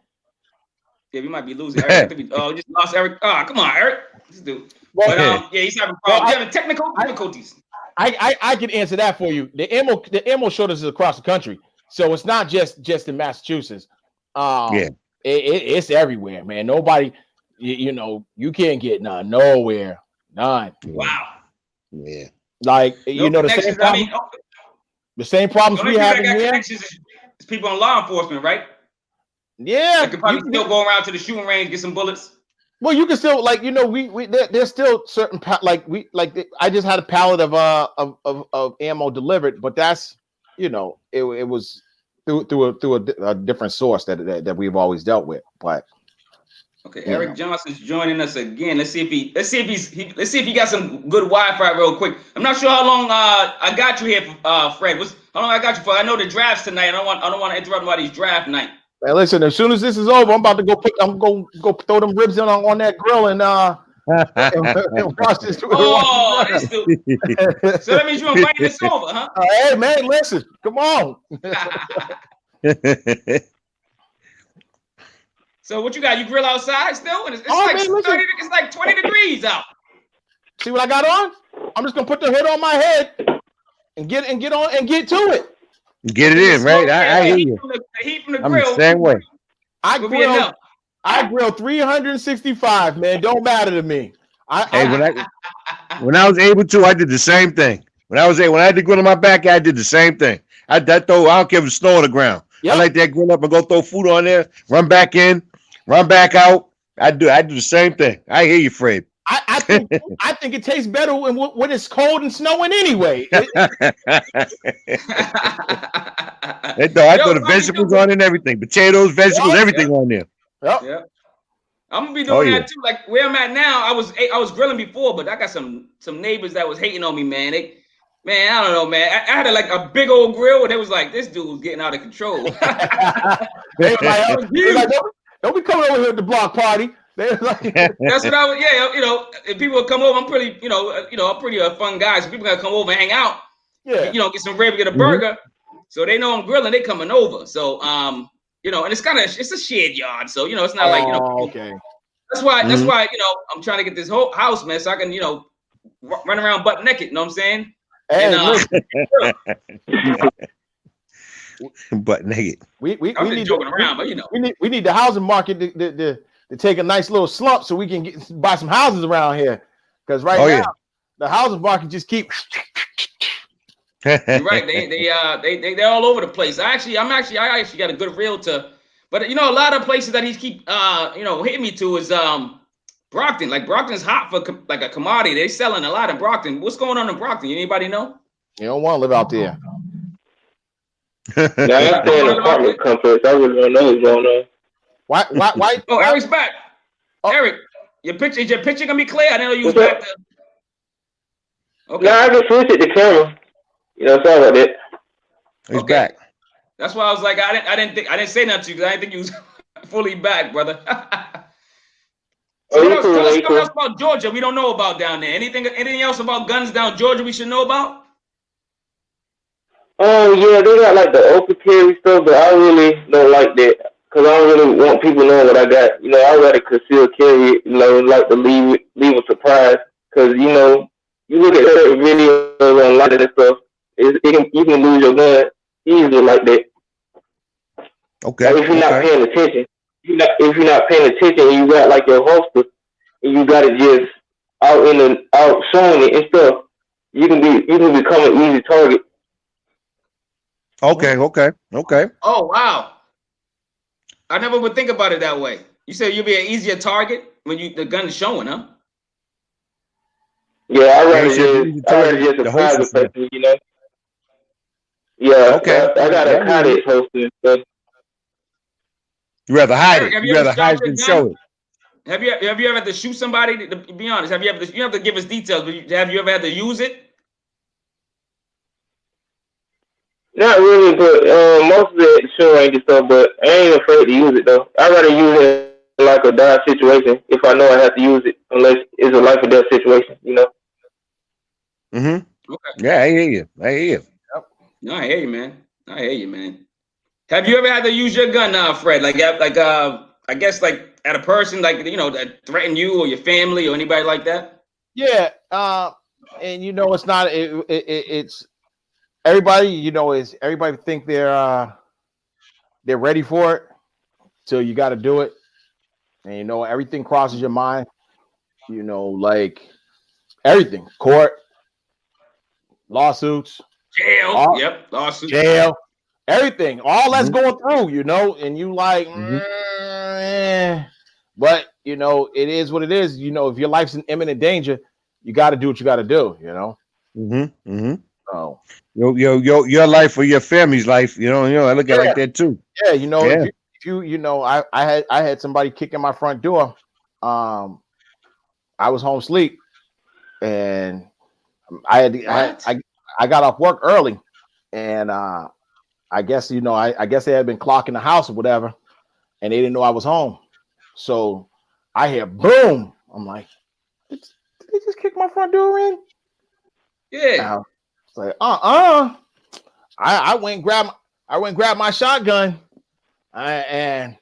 Speaker 1: Yeah, we might be losing Eric. We just lost Eric. Oh, come on, Eric. This dude. But he's having problems. He's having technical difficulties.
Speaker 3: I can answer that for you. The ammo shortage is across the country, so it's not just in Massachusetts. It's everywhere, man. Nobody, you can't get none nowhere, none.
Speaker 1: Wow.
Speaker 2: Yeah.
Speaker 3: Like the same problems we have in here.
Speaker 1: Is people in law enforcement, right?
Speaker 3: Yeah,
Speaker 1: they could probably still go around to the shooting range, get some bullets.
Speaker 3: Well, you can still there's still certain I just had a pallet of ammo delivered, but that's it was through a different source that we've always dealt with. But
Speaker 1: okay, Eric Johnson's joining us again. Let's see if he got some good Wi-Fi real quick. I'm not sure how long I got you here, Fred. How long I got you for? I know the draft's tonight. I don't want to interrupt nobody's draft night.
Speaker 3: Hey, listen, as soon as this is over, I'm about to go throw them ribs on that grill and watch this.
Speaker 1: Oh, this dude. So that means you invited this over, huh?
Speaker 3: Hey, man, listen, come on.
Speaker 1: So what you got? You grill outside still? And it's like 20 degrees out.
Speaker 3: See what I got on? I'm just gonna put the hood on my head and get to it.
Speaker 2: Get it in, right? I hear you.
Speaker 1: The heat from the
Speaker 2: I'm
Speaker 1: grill.
Speaker 2: the same way.
Speaker 3: I grill 365, man. Don't matter to me.
Speaker 2: When I was able to, I did the same thing. When I had the grill in my back, I did the same thing. I don't care if it's snow on the ground. Yep. I like that grill up and go throw food on there, run back in, run back out. I do the same thing. I hear you, Fred.
Speaker 3: I think it tastes better when it's cold and snowing anyway.
Speaker 2: I throw the vegetables on and everything. Potatoes, vegetables, everything on there.
Speaker 1: Yep. I'm gonna be doing that too. Like where I'm at now, I was grilling before, but I got some neighbors that was hating on me, man. I don't know, man. I had a big old grill, and it was like, this dude was getting out of control.
Speaker 3: They were like, don't be coming over here at the block party.
Speaker 1: That's what I was. Yeah, if people would come over, I'm pretty, I'm pretty fun guy. So people gotta come over and hang out. Yeah, get some ribs, get a burger. So they know I'm grilling. They coming over. So and it's a shared yard. So it's not like
Speaker 3: okay.
Speaker 1: That's why I'm trying to get this whole house, man, so I can run around butt naked. You know what I'm saying?
Speaker 3: Hey,
Speaker 2: butt naked.
Speaker 3: We need
Speaker 1: joking around, but
Speaker 3: we need the housing market to take a nice little slump so we can buy some houses around here. Because now the housing market just keep.
Speaker 1: You're right. They're all over the place. I actually got a good realtor, but a lot of places that he keep hitting me to is Brockton. Like Brockton's hot for like a commodity. They're selling a lot in Brockton. What's going on in Brockton? Anybody know?
Speaker 3: You don't want to live out there.
Speaker 5: Now I'm staying in apartment complex. I really don't know what's going on.
Speaker 3: Why?
Speaker 1: Oh, Eric's back. Oh. Eric, is your picture gonna be clear? I didn't know you was back there. Okay.
Speaker 5: No, I just switched it to camera. Sorry about that.
Speaker 2: He's back.
Speaker 1: That's why I was like, I didn't say nothing to you because I didn't think you was fully back, brother. So tell us about Georgia we don't know about down there. Anything else about guns down Georgia we should know about?
Speaker 5: Oh yeah, they got like the open carry stuff, but I really don't like that because I don't really want people knowing what I got. You know, I rather conceal carry it. You know, like to leave a surprise because you look at certain videos online and stuff, you can lose your gun easily like that.
Speaker 2: Okay.
Speaker 5: Like if you're not paying attention, if you're not paying attention, and you got like your holster and you got it just out showing it and stuff, you can become an easy target.
Speaker 2: Okay.
Speaker 1: Oh wow! I never would think about it that way. You said you'll be an easier target when the gun is showing, huh?
Speaker 5: Yeah, I rather just surprise the person, Yeah,
Speaker 2: okay.
Speaker 5: I got a cottage holster. So.
Speaker 2: You rather hide it.
Speaker 1: Have
Speaker 2: You rather hide it than show it.
Speaker 1: Have you ever had to shoot somebody? To be honest, you have to give us details, but have you ever had to use it?
Speaker 5: Not really, but most of it sure ain't stuff. But I ain't afraid to use it though. I rather use it in like a dire situation if I know I have to use it, unless it's a life or death situation.
Speaker 2: Okay. Yeah, I hear you.
Speaker 1: Yep. No, I hear you, man. Have you ever had to use your gun, Fred? Like I guess like at a person like that threatened you or your family or anybody like that?
Speaker 3: Yeah. And it's not. It's everybody. Is everybody think they're ready for it? So you got to do it, and everything crosses your mind. Like everything, court, lawsuits,
Speaker 1: jail. Lawsuits,
Speaker 3: jail. Everything, all that's going through, and you like, but it is what it is. If your life's in imminent danger, you got to do what you got to do. So
Speaker 2: your life or your family's life, I look at it like that too.
Speaker 3: Yeah, if you I had somebody kicking my front door. I was home asleep, and I got off work early, and I guess I guess they had been clocking the house or whatever, and they didn't know I was home. So I hear boom. I'm like, did they just kick my front door in?
Speaker 1: Yeah.
Speaker 3: It's like I went and grabbed my shotgun, and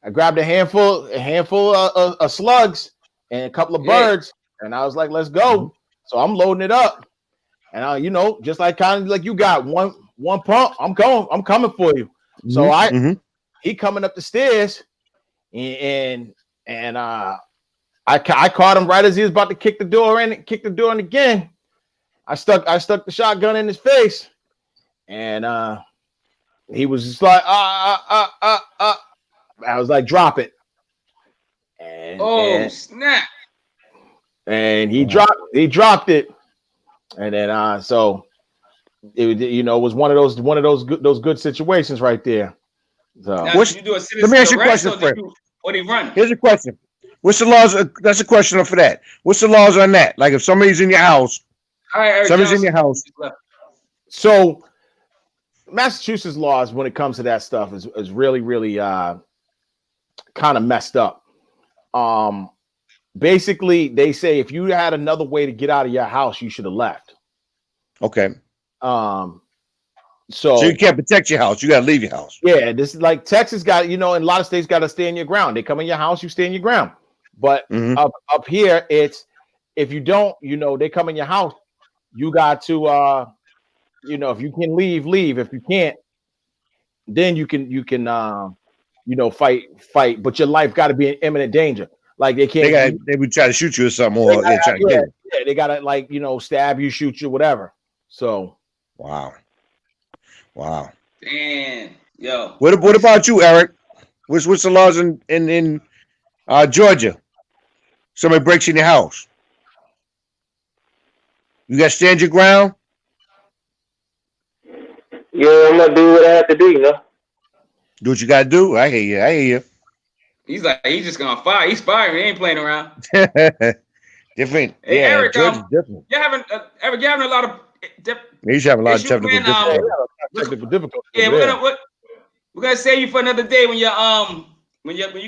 Speaker 3: I grabbed a handful of slugs and a couple of birds, and I was like, let's go. So I'm loading it up, and just like kind of like you got one pump, I'm coming for you. So he coming up the stairs, and I caught him right as he was about to kick the door in again. I stuck the shotgun in his face, and he was just like I was like, drop it. And
Speaker 1: snap.
Speaker 3: And he dropped it, and then so it was one of those good situations right there. So
Speaker 1: now, let
Speaker 2: me ask you a question, Fred.
Speaker 1: What he run?
Speaker 2: Here's a question. What's the laws? That's a question for that. What's the laws on that? Like if somebody's in your house, somebody's in your house.
Speaker 3: So Massachusetts laws when it comes to that stuff is really, really kind of messed up. Basically, they say if you had another way to get out of your house, you should have left.
Speaker 2: Okay.
Speaker 3: So
Speaker 2: you can't protect your house. You got to leave your house.
Speaker 3: Yeah, this is like Texas got, and a lot of states got to stay in your ground. They come in your house, you stay in your ground. But up here, it's if you don't, they come in your house, you got to, if you can leave. If you can't, then you can, fight. But your life got to be in imminent danger. Like they can't.
Speaker 2: They would try to shoot you or something, or they try to kill you.
Speaker 3: Yeah, they gotta stab you, shoot you, whatever. So.
Speaker 2: Wow.
Speaker 1: Damn, yo.
Speaker 2: What about you, Eric? What's the laws in Georgia? Somebody breaks in your house. You got to stand your ground.
Speaker 5: Yeah, I'm gonna do what I have to do.
Speaker 2: Do what you got to do. I hear you.
Speaker 1: He's just gonna fire. He's firing. He ain't playing around.
Speaker 2: Different.
Speaker 1: Hey,
Speaker 2: yeah,
Speaker 1: Erick,
Speaker 2: Georgia's different.
Speaker 1: You're having a lot of.
Speaker 2: He's having a lot of technical difficulties.
Speaker 1: Yeah, we're gonna save you for another day when you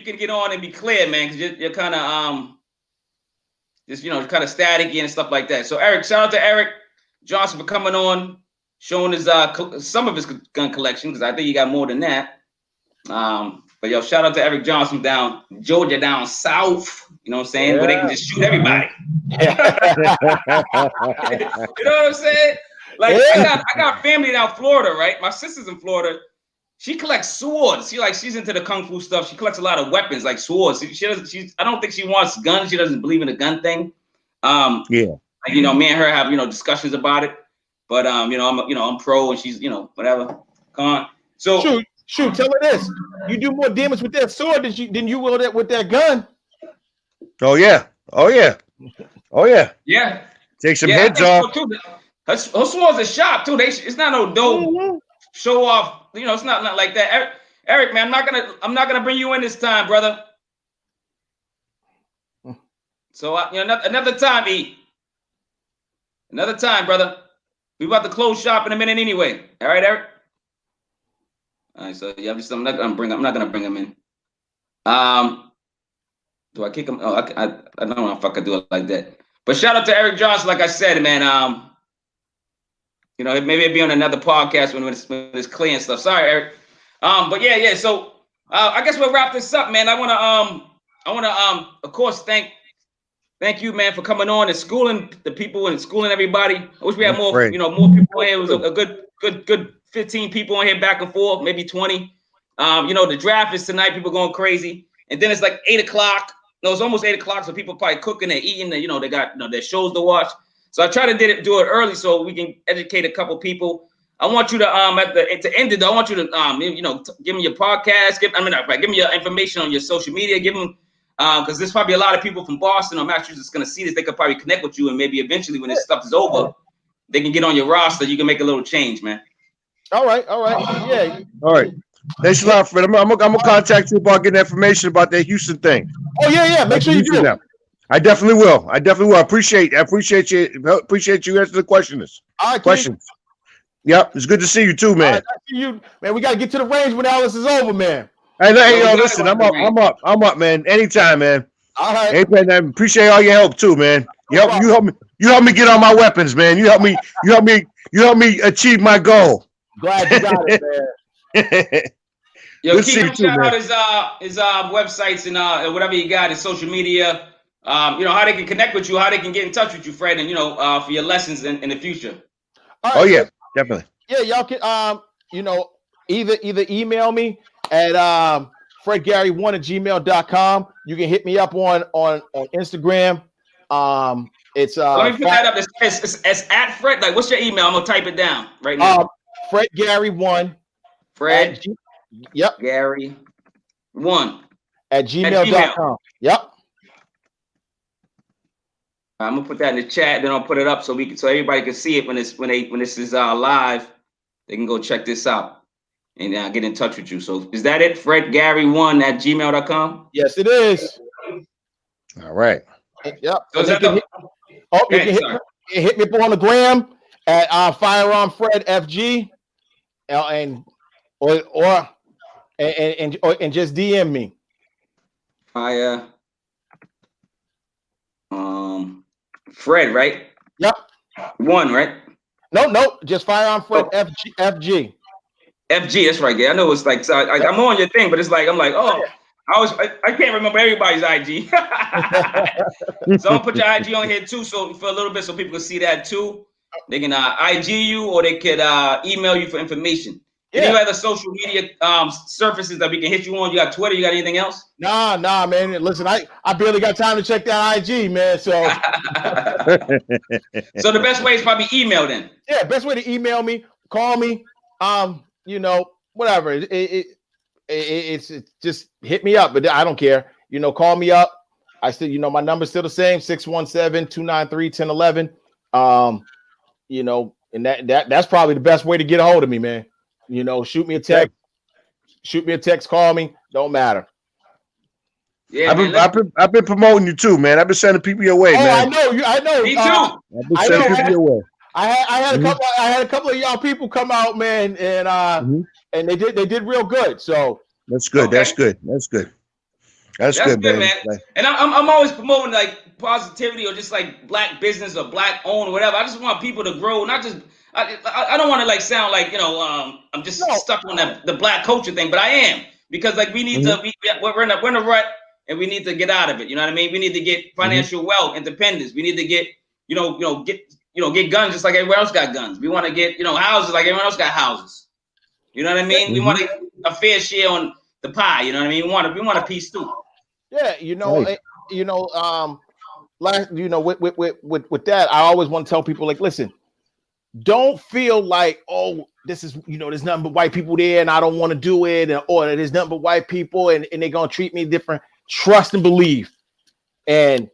Speaker 1: can get on and be clear, man, because you're kind of just kind of staticky and stuff like that. So Erick, shout out to Erick Johnson for coming on. showing his some of his gun collection, because I think he got more than that. But yo, shout out to Erick Johnson down Georgia, down south. You know what I'm saying? Where they can just shoot everybody. You know what I'm saying? Like I got family down Florida, right? My sister's in Florida. She collects swords. She's into the kung fu stuff. She collects a lot of weapons, like swords. She doesn't. I don't think she wants guns. She doesn't believe in the gun thing. Yeah. Like, me and her have discussions about it. But I'm pro, and she's whatever. Come on. So
Speaker 3: shoot. Tell her this. You do more damage with that sword than you will with that gun.
Speaker 2: Oh yeah.
Speaker 1: Yeah.
Speaker 2: Take some heads off.
Speaker 1: So her swords are sharp too. It's not no dope show off. It's not like that. Erick, man, I'm not gonna bring you in this time, brother. So another time, E. Another time, brother. We about to close shop in a minute anyway. All right, Erick. All right, so yeah, I'm not gonna bring him in. Do I kick him? Oh, I don't know if I could do it like that. But shout out to Erick Johnson, like I said, man. Maybe it'd be on another podcast when it's clear and stuff. Sorry, Erick. But yeah. So I guess we'll wrap this up, man. I wanna of course thank you, man, for coming on and schooling the people and schooling everybody. I wish we had more, more people in here. It was a good 15 people on here back and forth, maybe 20. The draft is tonight. People going crazy, and then it's like 8 o'clock. No, it's almost 8 o'clock, so people probably cooking and eating. They got their shows to watch. So I try to do it early so we can educate a couple people. I want you to to end it. I want you to give me your podcast. Give me your information on your social media. Give them. Because there's probably a lot of people from Boston or Massachusetts going to see this. They could probably connect with you, and maybe eventually when this stuff is over, they can get on your roster. You can make a little change, man.
Speaker 3: All right. Yeah.
Speaker 2: All right. Thanks a lot, Fred. I'm gonna contact you about getting information about that Houston thing.
Speaker 3: Oh yeah. Make sure you do that.
Speaker 2: I definitely will. I appreciate you. Appreciate you answering the questions.
Speaker 3: All right,
Speaker 2: questions. Yep. It's good to see you too, man.
Speaker 3: Right, I see you, man. We got to get to the range when all this is over, man.
Speaker 2: Hey, listen, I'm up, man. Anytime, man.
Speaker 3: All right.
Speaker 2: Hey, man, I appreciate all your help too, man. You help me get on my weapons, man. You help me achieve my goal.
Speaker 3: Glad you got it, man.
Speaker 1: Yo, keep shout out his websites and whatever you got, his social media. How they can connect with you, how they can get in touch with you, Fred, and for your lessons in the future.
Speaker 3: Right,
Speaker 2: oh yeah, definitely.
Speaker 3: Yeah, y'all can either email me at fredgary1@gmail.com. You can hit me up on Instagram. It's
Speaker 1: let me put that up. It's at Fred. Like, what's your email? I'm gonna type it down right now.
Speaker 3: FredGary1.
Speaker 1: Fred.
Speaker 3: Yep.
Speaker 1: Gary1
Speaker 3: at gmail.com. Yep.
Speaker 1: I'm gonna put that in the chat. Then I'll put it up so everybody can see it when this is live. They can go check this out and get in touch with you. So is that it? FredGary1@gmail.com.
Speaker 3: Yes, it is.
Speaker 2: All right.
Speaker 3: Yep. So you can hit me up on the gram at Firearm Fred FG, and just DM me.
Speaker 1: Fred, right?
Speaker 3: Yep.
Speaker 1: One, right?
Speaker 3: No, just Firearm Fred FG.
Speaker 1: FG, that's right. Yeah, I know it's like so I'm on your thing, but it's like I'm like, oh, I can't remember everybody's IG. So I'm gonna put your IG on here too, so for a little bit, so people can see that too. They can IG you, or they could email you for information. Yeah. Any other social media surfaces that we can hit you on? You got Twitter? You got anything else?
Speaker 3: Nah, man. Listen, I barely got time to check that IG, man. So,
Speaker 1: so the best way is probably email then.
Speaker 3: Yeah, best way to email me, call me, whatever. It's just hit me up, but I don't care. Call me up. I still, my number's still the same, 617-293-1011. And that's probably the best way to get a hold of me, man. Shoot me a text, call me, don't matter.
Speaker 1: Yeah,
Speaker 2: I've been promoting you too, man. I've been sending people your way, man.
Speaker 3: I know.
Speaker 1: Me too.
Speaker 2: I've been sending people your way.
Speaker 3: I had a couple of y'all people come out, man, and they did real good. So
Speaker 2: that's good. Okay. That's good, man.
Speaker 1: And I'm always promoting like positivity or just like black business or black owned or whatever. I just want people to grow, not just I don't want to like sound like, you know, I'm just stuck on the black culture thing, but I am, because like we need to, we're in a rut, and we need to get out of it. You know what I mean? We need to get financial wealth, independence. We need to get, get guns just like everyone else got guns. We want to get, houses like everyone else got houses. You know what I mean? We want a fair share on the pie. You know what I mean? We want a piece too.
Speaker 3: Yeah, with that, I always want to tell people, like, listen, don't feel like, oh, this is, there's nothing but white people there and I don't want to do it, or there's nothing but white people and they're gonna treat me different. Trust and believe. And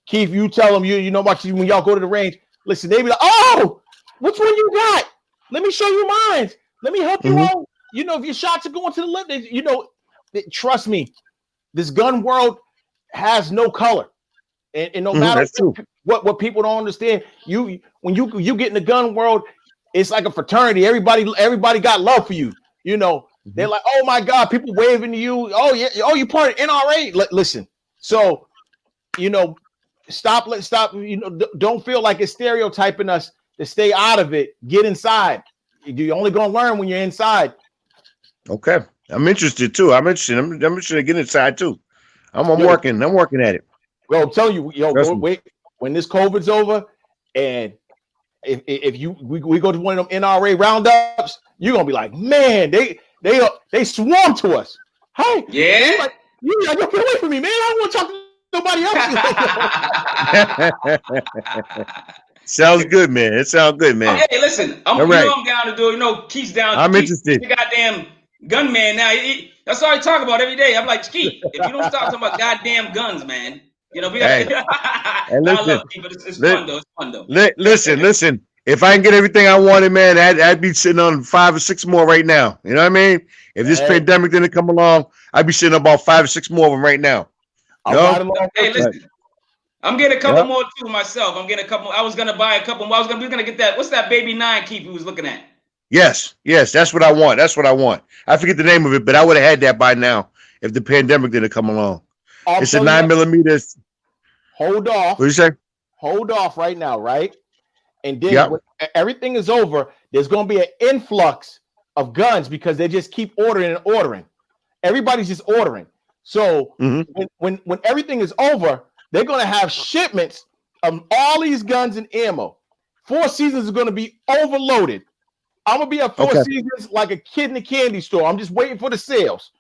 Speaker 3: Keith, you tell them, when y'all go to the range, listen, they be like, oh, which one you got? Let me show you mine. Let me help you out. If your shots are going to the left, trust me, this gun world has no color. And no matter what people don't understand, when you get in the gun world, it's like a fraternity. Everybody got love for you. They're like, oh my God, people waving to you. Oh yeah, you part of NRA. Listen, so stop. Don't feel like it's stereotyping us to stay out of it. Get inside. You're only gonna learn when you're inside.
Speaker 2: Okay, I'm interested too. I'm interested to get inside too. I'm working at it.
Speaker 3: Bro, I'm telling you, wait, when this COVID's over, and if we go to one of them NRA roundups, you're gonna be like, man, they swarm to us. Hey,
Speaker 1: yeah,
Speaker 3: like, get away from me, man. I don't want to talk to nobody else.
Speaker 2: Sounds good, man. It sounds good, man.
Speaker 1: Hey, listen, I'm down to do. Keith's down.
Speaker 2: I'm interested.
Speaker 1: The goddamn gunman now. That's all I talk about every day. I'm like, Keith, if you don't stop talking about goddamn guns, man. We got. I love people. It's fun though. It's fun though.
Speaker 2: Listen. If I can get everything I wanted, man, I'd be sitting on 5 or 6 more right now. You know what I mean? If this pandemic didn't come along, I'd be sitting about 5 or 6 more of them right now.
Speaker 1: Hey, listen. I'm getting a couple more too myself. I'm getting a couple. I was gonna buy a couple more. We was gonna get that. What's that baby 9 Keith we was looking at?
Speaker 2: Yes, that's what I want. I forget the name of it, but I would have had that by now if the pandemic didn't come along. It's a 9mm.
Speaker 3: Hold off.
Speaker 2: What do you say?
Speaker 3: Hold off right now, right? And then when everything is over, there's going to be an influx of guns because they just keep ordering. Everybody's just ordering. So when everything is over, they're going to have shipments of all these guns and ammo. 4 Seasons is going to be overloaded. I'm going to be at 4 Seasons like a kid in a candy store. I'm just waiting for the sales.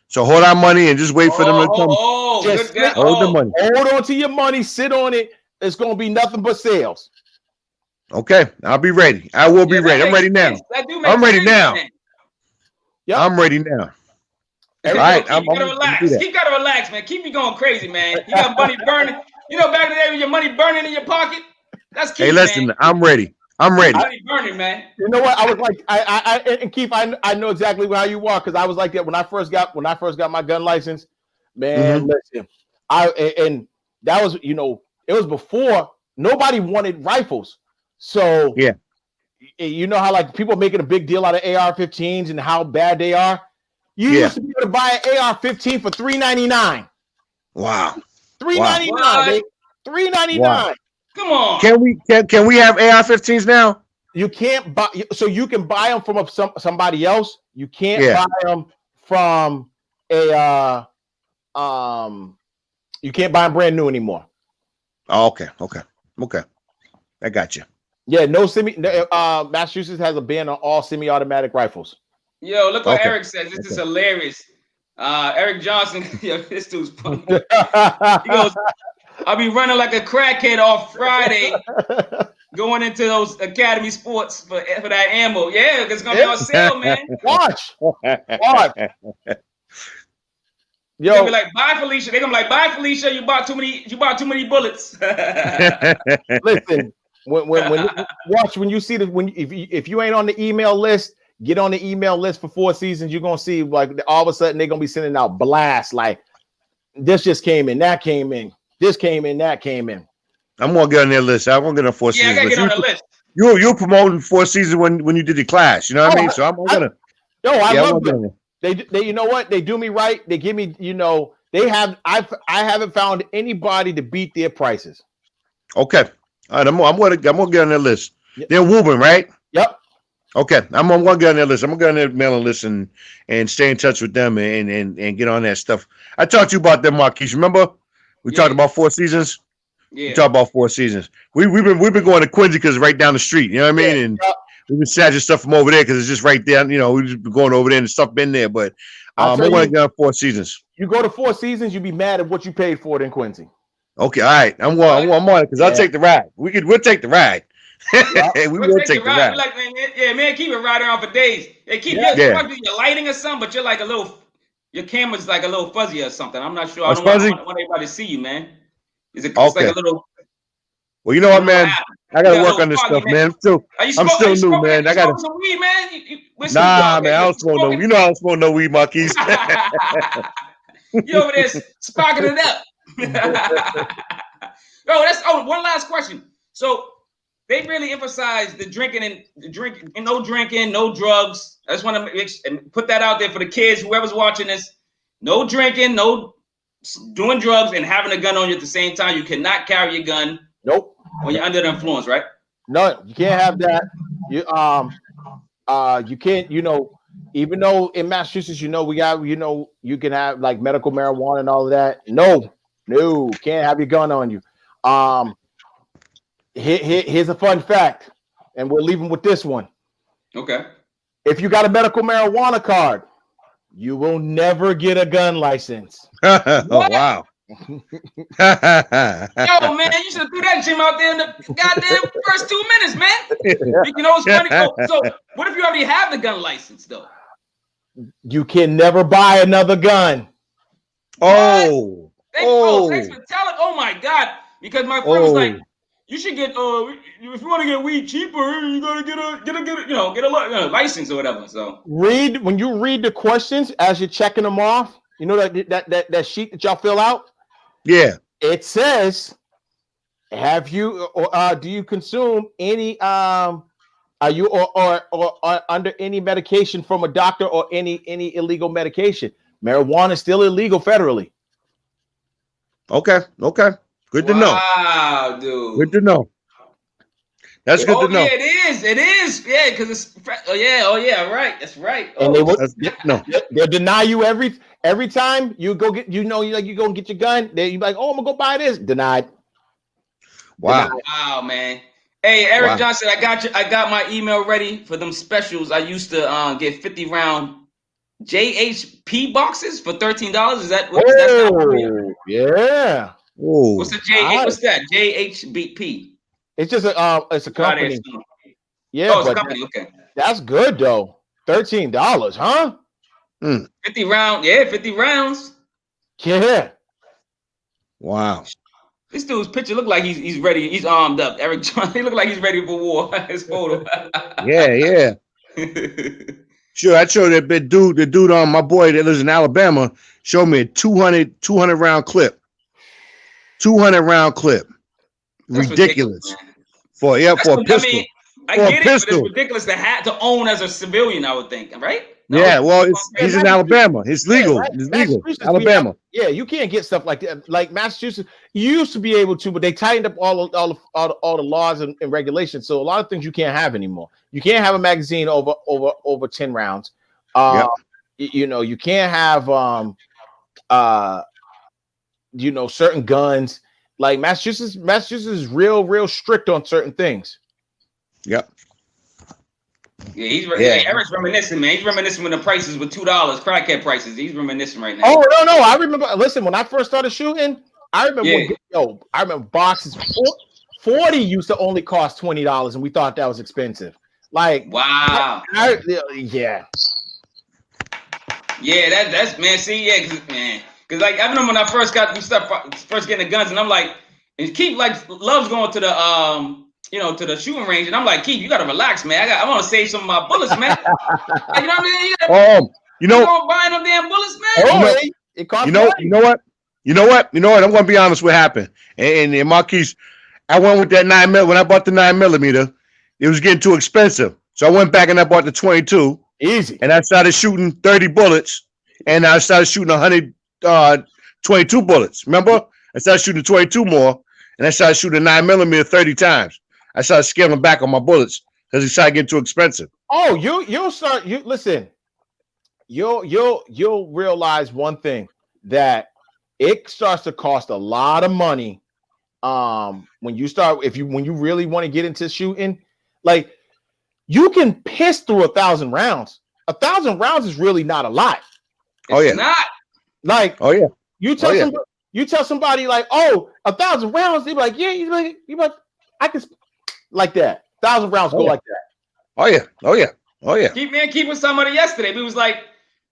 Speaker 2: So hold our money and just wait for them to come.
Speaker 3: Hold the money. Hold on to your money. Sit on it. It's going to be nothing but sales.
Speaker 2: Okay, I'll be ready. I will be ready. I'm ready now. I'm ready now. I'm ready now.
Speaker 1: All right, I'm gotta relax. Keep gotta relax, man. Keep me going crazy, man. You got money burning. Back in the day when your money burning in your pocket. That's Keith,
Speaker 2: hey, listen, man. I'm ready.
Speaker 1: Money burning, man.
Speaker 3: You know what? I was like, and Keith, I know exactly how you are because I was like that when I first got my gun license. Man, listen, and that was it was before nobody wanted rifles. So you know how like people making a big deal out of AR-15s and how bad they are. You used to be able to buy an AR-15 for $399.
Speaker 2: Wow,
Speaker 3: $399. $399.
Speaker 1: Wow. Come on.
Speaker 2: Can we have AR-15s now?
Speaker 3: You can't buy. So you can buy them from somebody else. You can't buy them from a You can't buy them brand new anymore.
Speaker 2: Oh, okay. I got you.
Speaker 3: Yeah, no semi. Massachusetts has a ban on all semi-automatic rifles.
Speaker 1: Yo, look what Erick says. This is hilarious. Erick Johnson. Yo, this dude's funny. He goes, "I'll be running like a crackhead off Friday, going into those Academy Sports for that ammo. Yeah, it's gonna be on sale, man.
Speaker 3: Watch.
Speaker 1: Yo, they're gonna be like, bye, Felicia. They're gonna be like, bye, Felicia. You bought too many bullets.
Speaker 3: Listen, when you see if you ain't on the email list, get on the email list for 4 Seasons. You're gonna see like all of a sudden they're gonna be sending out blasts like this just came in, that came in, this came in, that came in.
Speaker 2: I'm gonna get on their list. I'm gonna get on 4 Seasons.
Speaker 1: Yeah, I gotta get on the list.
Speaker 2: You promoting 4 Seasons when you did the class, you know what I mean? So I'm gonna.
Speaker 3: I love them. They you know what? They do me right. They give me, I haven't found anybody to beat their prices.
Speaker 2: Okay. All right, I'm gonna get on their list. They're Woburn, right?
Speaker 3: Yep.
Speaker 2: Okay, I'm gonna get on their list. I'm gonna get on their mailing list and stay in touch with them and get on that stuff. I talked to you about them, Marquis. Remember we talked about Four Seasons?
Speaker 1: Yeah.
Speaker 2: We talked about Four Seasons. We've been going to Quincy because it's right down the street. You know what I mean? And we've been snatching stuff from over there because it's just right there. You know, we've just been going over there and stuff been there. But I want to get on Four Seasons.
Speaker 3: You go to Four Seasons, you'd be mad at what you paid for it in Quincy.
Speaker 2: Okay, all right. I'm on it because I'll take the ride. We'll take the ride. We will take the ride.
Speaker 1: Like, man, keep it riding around for days. They keep your lighting or something, but you're like your camera's like a little fuzzy or something. I'm not sure. I don't want everybody to see you, man. It's like a little.
Speaker 2: Well, you know what, man? I gotta work on this stuff, man. I'm still new, man. I gotta some weed, man. Nah, man. I don't smoke no. You know I don't smoke no weed, Marquis.
Speaker 1: You over there sparking it up. One last question. So they really emphasize the drinking, no drinking, no drugs. I just want to put that out there for the kids, whoever's watching this. No drinking, no doing drugs, and having a gun on you at the same time. You cannot carry a gun.
Speaker 3: Nope.
Speaker 1: When you're under the influence, right?
Speaker 3: No, you can't have that. You can't. You know, even though in Massachusetts, we got, you can have like medical marijuana and all of that. No, can't have your gun on you. Here's a fun fact, and we're leaving with this one.
Speaker 1: Okay.
Speaker 3: If you got a medical marijuana card, you will never get a gun license.
Speaker 2: Oh, wow.
Speaker 1: Yo, man, you should have threw that gym out there in the goddamn first 2 minutes, man. You know, it's funny. So what if you already have the gun license, though?
Speaker 3: You can never buy another gun.
Speaker 2: Oh.
Speaker 1: Thanks for telling. Oh, my God. Because my friend was like, you should get, if you want to get weed cheaper, you got to get a license or whatever. So
Speaker 3: when you read the questions as you're checking them off, you know that sheet that y'all fill out?
Speaker 2: Yeah.
Speaker 3: It says, have you or do you consume any are you or under any medication from a doctor or any illegal medication? Marijuana is still illegal federally.
Speaker 2: Okay. Good to know.
Speaker 1: Wow, dude.
Speaker 2: Good to know. That's good to know.
Speaker 1: Yeah, it is. Yeah, because it's. Oh yeah, right. That's right.
Speaker 3: And they'll deny you every time you go get. You go and get your gun. You be like, I'm gonna go buy this. Denied.
Speaker 2: Wow.
Speaker 1: Wow, man. Hey, Erick Johnson, I got my email ready for them specials. I used to get 50-round JHP boxes for $13. Is that what?
Speaker 3: Yeah.
Speaker 2: Ooh.
Speaker 1: What's the J? What's that? JHBP.
Speaker 3: It's just it's a company.
Speaker 1: Yeah, it's a company. Okay,
Speaker 3: that's good though. $13, huh?
Speaker 1: 50 round. Yeah, 50 rounds.
Speaker 3: Yeah.
Speaker 2: Wow.
Speaker 1: This dude's picture look like he's ready. He's armed up. Erick Johnson. He look like he's ready for war. His photo.
Speaker 2: Yeah. Sure, I showed that bit dude. The dude my boy that lives in Alabama showed me a 200 round clip. 200 round clip. That's ridiculous. For a pistol. I mean,
Speaker 1: I get it, but it's ridiculous to own as a civilian, I would think, right? No,
Speaker 2: yeah, well, he's in Alabama. It's legal. It's legal. Alabama.
Speaker 3: You can't get stuff like that. Like Massachusetts, you used to be able to, but they tightened up all the laws and regulations. So a lot of things you can't have anymore. You can't have a magazine over 10 rounds. You can't have certain guns. Like Massachusetts is real strict on certain things.
Speaker 2: Yep.
Speaker 1: Yeah, Erick's reminiscing, man. He's reminiscing when the prices were $2, crackhead prices. He's reminiscing right now.
Speaker 3: Oh no, I remember. Listen, when I first started shooting, I remember boxes 40 used to only cost $20, and we thought that was expensive. Like,
Speaker 1: wow.
Speaker 3: Yeah,
Speaker 1: that's man. See, because like I remember when I first getting the guns, and I'm like, and Keith loves going to the to the shooting range, and I'm like, Keith, you gotta relax, man. I want to save some of my bullets, man. Like, you know what I mean? You don't buying them damn bullets, man.
Speaker 3: It costs
Speaker 2: you know what? I'm gonna be honest. What happened? And Marquis, I went with that 9mm. When I bought the 9mm, it was getting too expensive, so I went back and I bought the 22.
Speaker 3: Easy.
Speaker 2: And I started shooting 30 bullets, and I started shooting 122 bullets. Remember? I started shooting 22 more, and I started shooting 9mm 30 times. I started scaling back on my bullets because it started getting too expensive.
Speaker 3: Oh, listen. You'll realize one thing, that it starts to cost a lot of money. When you really want to get into shooting, like you can piss through 1,000 rounds. 1,000 rounds is really not a lot.
Speaker 1: It's not.
Speaker 3: Like,
Speaker 2: oh yeah.
Speaker 3: You tell somebody like, oh, 1,000 rounds, they be like, yeah, you like, I can like that. 1,000 rounds go like that.
Speaker 2: Oh yeah.
Speaker 1: Keep with somebody yesterday. We was like,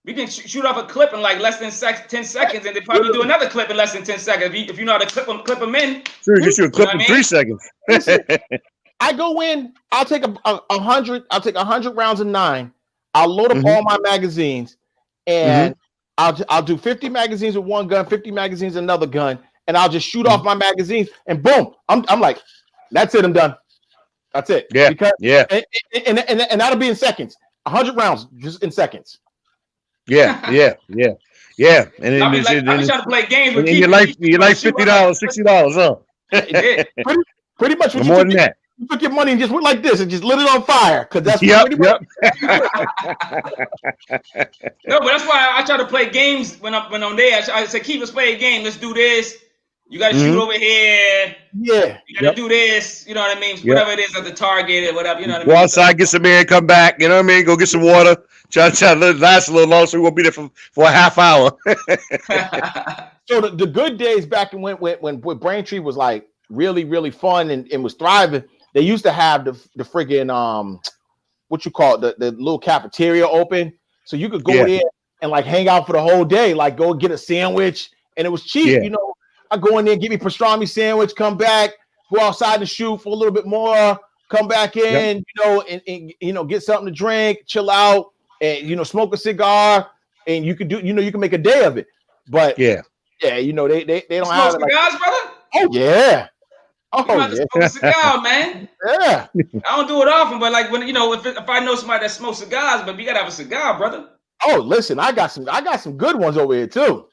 Speaker 1: we can shoot off a clip in like less than 10 seconds, and they probably do another clip in less than 10 seconds. If you know how to clip them in.
Speaker 2: Sure, you shoot a clip in 3 seconds.
Speaker 3: I go in, I'll take 100 rounds of 9. I'll load up all my magazines, and I'll do 50 magazines with one gun, 50 magazines with another gun, and I'll just shoot off my magazines, and boom, I'm like, that's it, I'm done. That's it.
Speaker 2: Yeah.
Speaker 3: And that'll be in seconds. 100 rounds just in seconds.
Speaker 2: Yeah. And then
Speaker 1: I'm trying to play games with
Speaker 2: you like $50, $60, huh?
Speaker 1: It did.
Speaker 3: Pretty much.
Speaker 2: More than that.
Speaker 3: You took your money and just went like this and just lit it on fire, because that's
Speaker 2: pretty much.
Speaker 1: No, but that's why I try to play games when I'm there. I say, keep us play a game. Let's do this. You got to shoot over here.
Speaker 3: Yeah.
Speaker 1: You got to do this. You know what I mean? Whatever it is at the target or whatever. You know what I mean?
Speaker 2: Go outside, get some air, come back. You know what I mean? Go get some water. Try to last a little long, so we won't be there for a half hour.
Speaker 3: So the good days back when Braintree was like really, really fun and was thriving, they used to have the friggin' what you call it, the little cafeteria open, so you could go there and like hang out for the whole day, like go get a sandwich, and it was cheap. You know, I go in there, get me pastrami sandwich, come back, go outside and shoot for a little bit more, come back in, and get something to drink, chill out, and smoke a cigar, and you can make a day of it. But they don't have
Speaker 1: cigars, brother.
Speaker 3: Oh yeah. Oh,
Speaker 1: you smoke a cigar, man.
Speaker 3: Yeah.
Speaker 1: I don't do it often, but like when if I know somebody that smokes cigars, but you gotta have a cigar, brother.
Speaker 3: Oh, listen, I got some good ones over here too.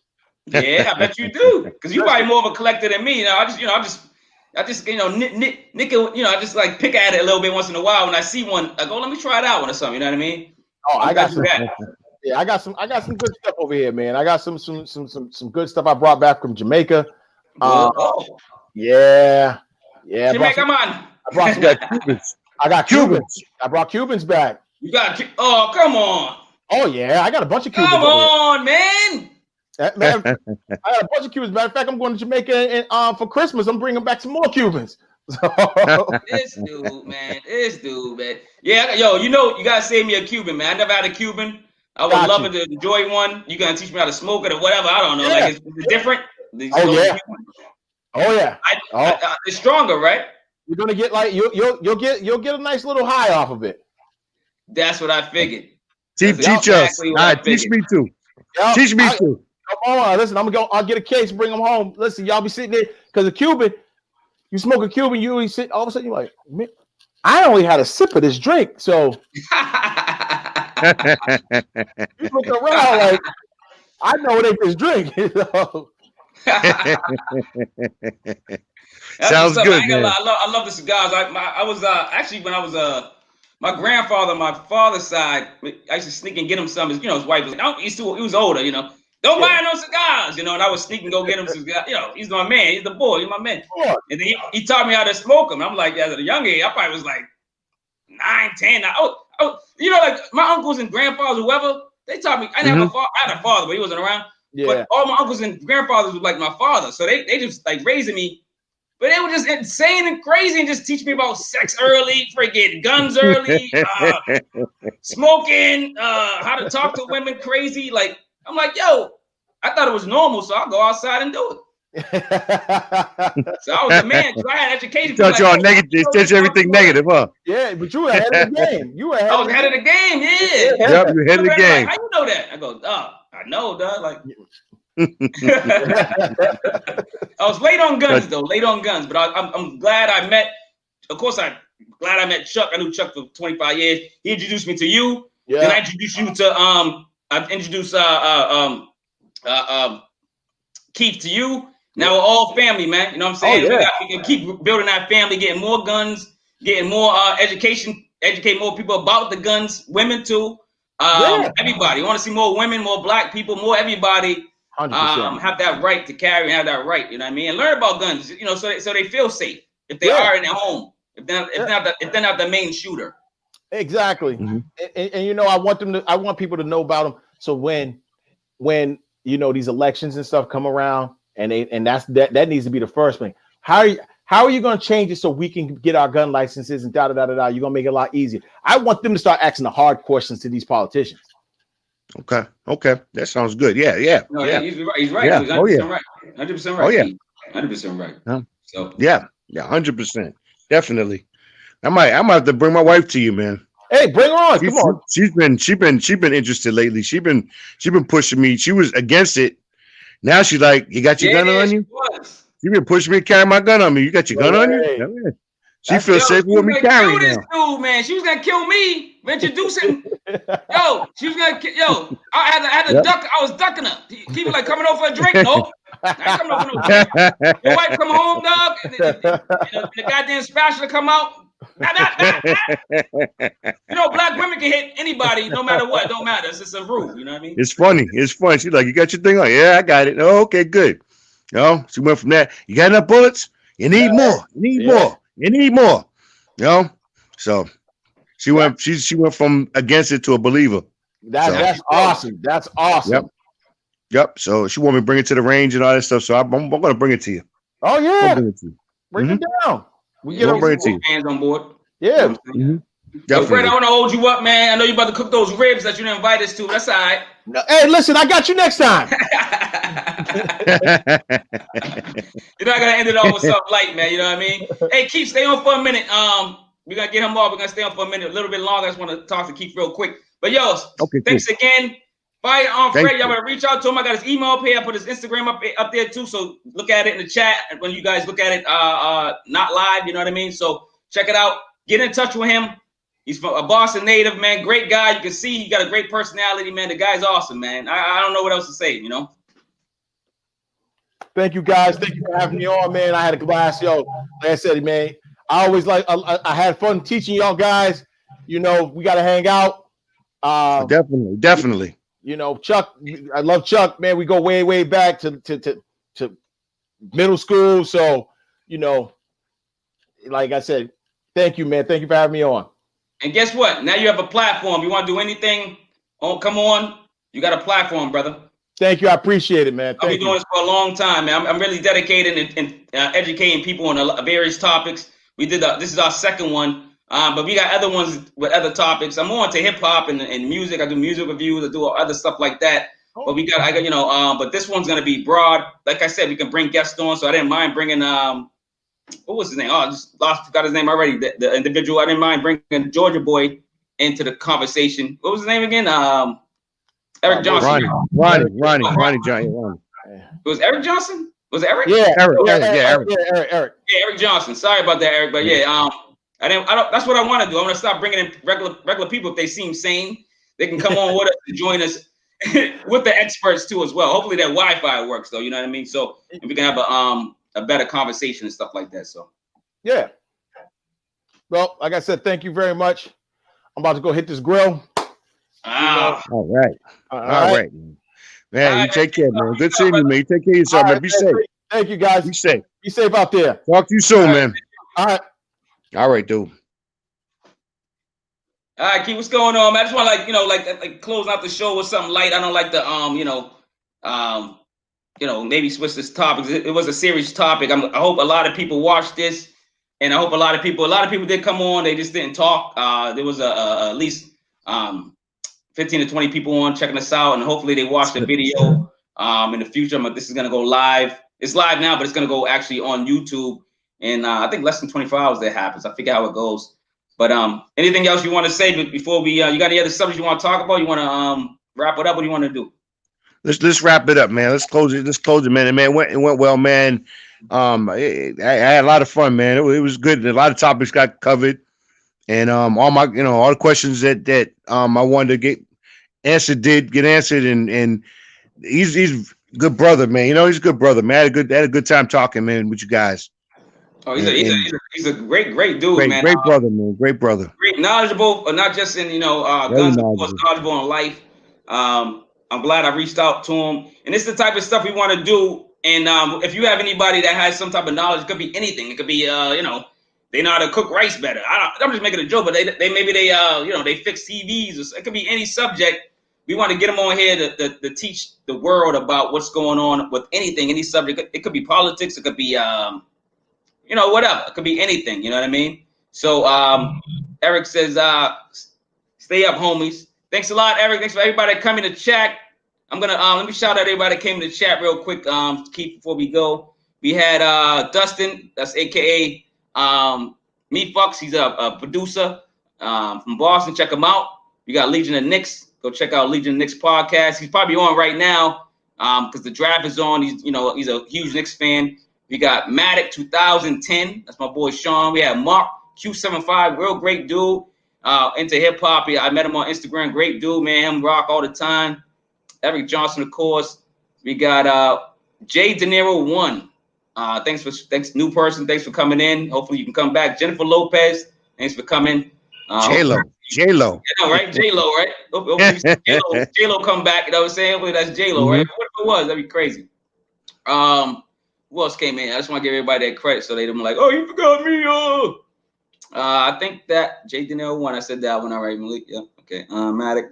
Speaker 1: Yeah, I bet you do, because you probably more of a collector than me. I just nickel. I just like pick at it a little bit once in a while when I see one. I go, let me try it out one or something. You know what I mean?
Speaker 3: Oh, I got some. Yeah, I got some good stuff over here, man. I got some good stuff I brought back from Jamaica. Yeah.
Speaker 1: Jamaica, man.
Speaker 3: I brought some Cubans. I got Cubans. I brought Cubans back.
Speaker 1: You got? Oh, come on.
Speaker 3: Oh yeah, I got a bunch of Cubans.
Speaker 1: Come on, man.
Speaker 3: Man, I got a bunch of Cubans. Matter of fact, I'm going to Jamaica and for Christmas, I'm bringing back some more Cubans.
Speaker 1: This dude, man. Yeah, you gotta save me a Cuban, man. I never had a Cuban. I would love it to enjoy one. You gonna teach me how to smoke it or whatever? I don't know. Yeah. Like it's different.
Speaker 3: Oh yeah.
Speaker 1: It's stronger, right?
Speaker 3: You're gonna get like you'll get a nice little high off of it.
Speaker 1: That's what I figured.
Speaker 2: Teach us. Teach me too.
Speaker 3: Yep.
Speaker 2: Teach me too.
Speaker 3: Come on, listen. I'll get a case, bring them home. Listen, y'all be sitting there because a Cuban. You smoke a Cuban, you always sit. All of a sudden, you're like, man, I only had a sip of this drink, so you look around like I know it ain't this drink.
Speaker 2: Sounds good, man.
Speaker 1: I love the cigars. I was actually when I was my grandfather, my father's side, I used to sneak and get him some. His wife was like, he was older, Don't buy no cigars, and I would sneak and go get him cigars. He's my man. He's the boy. He's my man.
Speaker 3: Sure.
Speaker 1: And then he taught me how to smoke them. I'm like, at a young age, I probably was like 9, 10. Like my uncles and grandfathers, whoever, they taught me. I didn't have a father. I had a father, but he wasn't around.
Speaker 3: Yeah.
Speaker 1: But all my uncles and grandfathers were like my father. So they just like raising me. But they were just insane and crazy and just teach me about sex early, freaking guns early, smoking, how to talk to women crazy. Like, I'm like, yo, I thought it was normal, so I'll go outside and do it. So I was a man because I had education.
Speaker 2: You thought you all negative, teach everything negative, huh?
Speaker 3: Yeah, but you were ahead of the game.
Speaker 1: I was ahead of the game, yeah.
Speaker 2: Yep, you're ahead of the game.
Speaker 1: Like, how you know that? I go, I know, dog. Like, I was late on guns, but I'm glad I met. Of course, I'm glad I met Chuck. I knew Chuck for 25 years. He introduced me to you. Yeah. Then I introduced you to I introduced Keith to you. Now we're all family, man. You know what I'm saying? We can keep building that family, getting more guns, getting more educate more people about the guns, women too. Everybody. You want to see more women, more black people, more everybody
Speaker 3: 100%.
Speaker 1: Have that right to carry and have that right, you know what I mean? And learn about guns, you know, so they feel safe if they are in their home, if they're not the main shooter.
Speaker 3: Exactly. And you know, I want people to know about them. So when you know these elections and stuff come around, and that needs to be the first thing. How are you going to change it so we can get our gun licenses and You're going to make it a lot easier. I want them to start asking the hard questions to these politicians.
Speaker 2: Okay, that sounds good. Yeah.
Speaker 1: No, yeah. He's right.
Speaker 2: Yeah.
Speaker 1: He's 100% right. 100% right.
Speaker 2: Oh yeah,
Speaker 1: 100% right. So
Speaker 2: yeah, 100%. Definitely. I might have to bring my wife to you, man.
Speaker 3: Hey, bring her on. Come on.
Speaker 2: She's been interested lately. She's been pushing me. She was against it. Now she's like, you got your gun on you? She's been pushing me to carry my gun on me. You got your gun on you? Yeah. She feels safe with me carrying now.
Speaker 1: Dude, man, she was gonna kill me. Introducing, she was gonna kill. I had to duck. I was ducking her. People like coming over for a drink. Nope, I ain't coming over for no drink. Your wife come home, dog. The goddamn spatula come out. You know, black women can hit anybody, no matter what. Don't matter. It's just a rule. You know what I mean?
Speaker 2: It's funny. She's like, you got your thing on? Yeah, I got it. Oh, okay, good. She went from that. You got enough bullets? You need more. You need more. So she went. She went from against it to a believer.
Speaker 3: That's awesome. That's awesome.
Speaker 2: Yep. So she want me to bring it to the range and all that stuff. So I'm going to bring it to you.
Speaker 3: Oh yeah.
Speaker 1: Bring
Speaker 3: it down. We get
Speaker 2: bring it to you.
Speaker 1: Hands on board.
Speaker 3: Yeah.
Speaker 1: Yo, Fred, I want to hold you up, man. I know you about to cook those ribs that you didn't invite us to. That's all right.
Speaker 3: No, hey, listen, I got you next time.
Speaker 1: You're not gonna end it all with something light, man. You know what I mean? Hey, Keith, stay on for a minute. We're gonna get him off. We're gonna stay on for a minute, a little bit longer. I just want to talk to Keith real quick. But thanks again. Firearm Fred, y'all better reach out to him. I got his email up here. I put his Instagram up there too. So look at it in the chat when you guys look at it, not live. You know what I mean? So check it out. Get in touch with him. He's from a Boston native, man. Great guy. You can see he got a great personality, man. The guy's awesome, man. I don't know what else to say, you know.
Speaker 3: Thank you, guys. Thank you for having me on, man. I had a blast, yo. Like I said, man, I always I had fun teaching y'all guys. You know, we got to hang out.
Speaker 2: Definitely.
Speaker 3: You know, Chuck. I love Chuck, man. We go way back to middle school. So, you know, like I said, thank you, man. Thank you for having me on.
Speaker 1: And guess what? Now you have a platform. You want to do anything? Come on. You got a platform, brother.
Speaker 3: Thank you. I appreciate it, man.
Speaker 1: I've been doing this for a long time, man. I'm really dedicated in educating people on various topics. We did this is our second one, but we got other ones with other topics. I'm more into hip hop and music. I do music reviews. I do other stuff like that. But I got but this one's gonna be broad. Like I said, we can bring guests on, so I didn't mind bringing what was his name? Oh, I just got his name already. The individual, I didn't mind bringing Georgia boy into the conversation. What was his name again? Erick Johnson.
Speaker 2: Ronnie Johnson.
Speaker 1: It was Erick Johnson? Was it Erick?
Speaker 3: Yeah, Erick.
Speaker 1: Erick. Yeah, Erick Johnson. Sorry about that, Erick. But I don't. That's what I want to do. I'm gonna stop bringing in regular people if they seem sane. They can come on with us and join us with the experts too as well. Hopefully that Wi-Fi works though. You know what I mean? So we can have a better conversation and stuff like that. So
Speaker 3: yeah. Well, like I said, thank you very much. I'm about to go hit this grill.
Speaker 2: All right. Man, you take care, man. Good seeing you, man. You take care of yourself, man. Be safe.
Speaker 3: Thank you, guys.
Speaker 2: Be safe.
Speaker 3: Be safe out there.
Speaker 2: Talk to you soon, man.
Speaker 3: All right,
Speaker 2: dude.
Speaker 1: All right, Keith, what's going on, man? I just want to like close out the show with something light. I don't like the maybe switch this topic. It was a serious topic. I hope a lot of people watched this, and I hope a lot of people did come on. They just didn't talk. There was at least 15 to 20 people on checking us out, and hopefully they watch the video in the future. But this is gonna go live. It's live now, but it's gonna go actually on YouTube. And I think less than 24 hours that happens. I forget how it goes. But anything else you want to say before we? You got any other subjects you want to talk about? You want to wrap it up? What do you want to do?
Speaker 2: Let's wrap it up, man. Let's close it, man. And man, it went well, man. I had a lot of fun, man. It was good. A lot of topics got covered, and all the questions that I wanted to get answered did get answered, and he's a good brother, man. You know, he's a good brother, man. I had a good time talking, man, with you guys.
Speaker 1: Oh, he's a great dude, man.
Speaker 2: Great brother, man. Great brother.
Speaker 1: Great, knowledgeable, not just in guns, of course, knowledgeable in life. I'm glad I reached out to him, and it's the type of stuff we want to do. And if you have anybody that has some type of knowledge, it could be anything. It could be they know how to cook rice better. I'm just making a joke, but they they fix TVs. It could be any subject. We want to get them on here to teach the world about what's going on with anything, any subject. It could be politics. It could be whatever. It could be anything. You know what I mean? So Erick says, stay up, homies. Thanks a lot, Erick. Thanks for everybody that coming to chat. I'm gonna let me shout out everybody that came to the chat real quick. Keith, before we go, we had Dustin, that's AKA Me Fucks. He's a producer from Boston. Check him out. We got Legion of Knicks. Go check out Legion of Knicks podcast. He's probably on right now because the draft is on. He's a huge Knicks fan. We got Matic 2010. That's my boy Sean. We have Mark Q75, real great dude. Into hip hop. I met him on Instagram. Great dude, man. Him rock all the time. Erick Johnson, of course. We got Jay De Niro 1. Thanks, new person. Thanks for coming in. Hopefully you can come back. Jennifer Lopez. Thanks for coming.
Speaker 2: J-Lo.
Speaker 1: You know, right? J-Lo, right? Hopefully J-Lo come back. You know what I'm saying? Hopefully that's J-Lo, right? What if it was? That'd be crazy. Who else came in? I just want to give everybody that credit so they don't be like, oh, you forgot me. I think that J. De Niro 1. I said that one already. Malik. Yeah. Okay. Matic.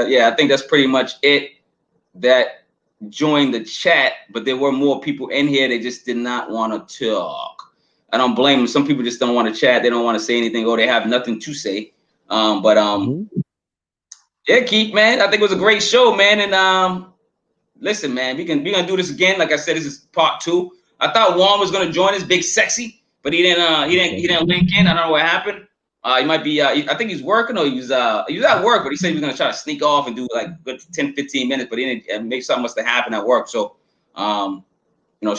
Speaker 1: Yeah, I think that's pretty much it. That joined the chat, but there were more people in here. They just did not want to talk. I don't blame them. Some people just don't want to chat. They don't want to say anything, or they have nothing to say. Yeah, Keith, man. I think it was a great show, man. And listen, man, we're gonna do this again. Like I said, this is part 2. I thought Juan was gonna join us, big sexy, but he didn't link in. I don't know what happened. He might be. I think he's working, or he was at work, but he said he was gonna try to sneak off and do like good 10, 15 minutes, but he didn't. Maybe something must have happened at work. So, shout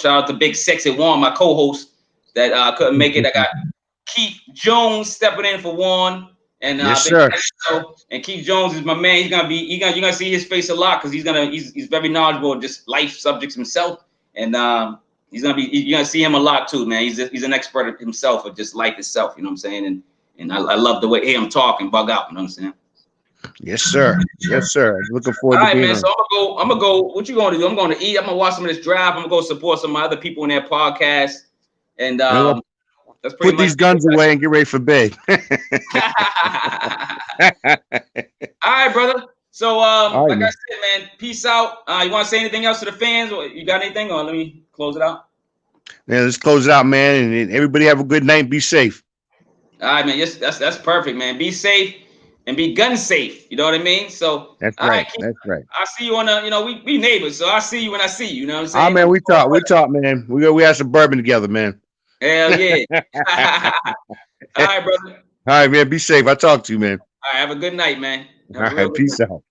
Speaker 1: out to big sexy Juan, my co-host that couldn't make it. I got Keith Jones stepping in for Juan, and
Speaker 2: yes, sir.
Speaker 1: And Keith Jones is my man. You're gonna see his face a lot because he's very knowledgeable in just life subjects himself, and you're gonna see him a lot too, man. He's an expert himself of just life itself. You know what I'm saying? And I love the way him talk and bug out. You know what I'm saying?
Speaker 2: Yes, sir. Yes, sir. Looking forward to being
Speaker 1: man. So I'm gonna go. What you gonna do? I'm gonna eat. I'm gonna watch some of this draft. I'm gonna go support some of my other people in their podcast. And that's pretty
Speaker 2: put these guns away and get ready for bed.
Speaker 1: All right, brother. So like I said, man, peace out. You want to say anything else to the fans? Or you got anything? Or let me close it out.
Speaker 2: Yeah, let's close it out, man. And everybody have a good night. Be safe.
Speaker 1: All right, man. Yes, that's perfect, man. Be safe and be gun safe. You know what I mean? So
Speaker 2: that's right. That's right.
Speaker 1: I'll see you on we neighbors, so I'll see you when I see you. You know what I'm saying?
Speaker 2: Man, we talk, man. We had some bourbon together, man.
Speaker 1: Hell yeah. All right, brother.
Speaker 2: All right, man. Be safe. I'll talk to you, man.
Speaker 1: All right, have a good night, man.
Speaker 2: All right, peace out.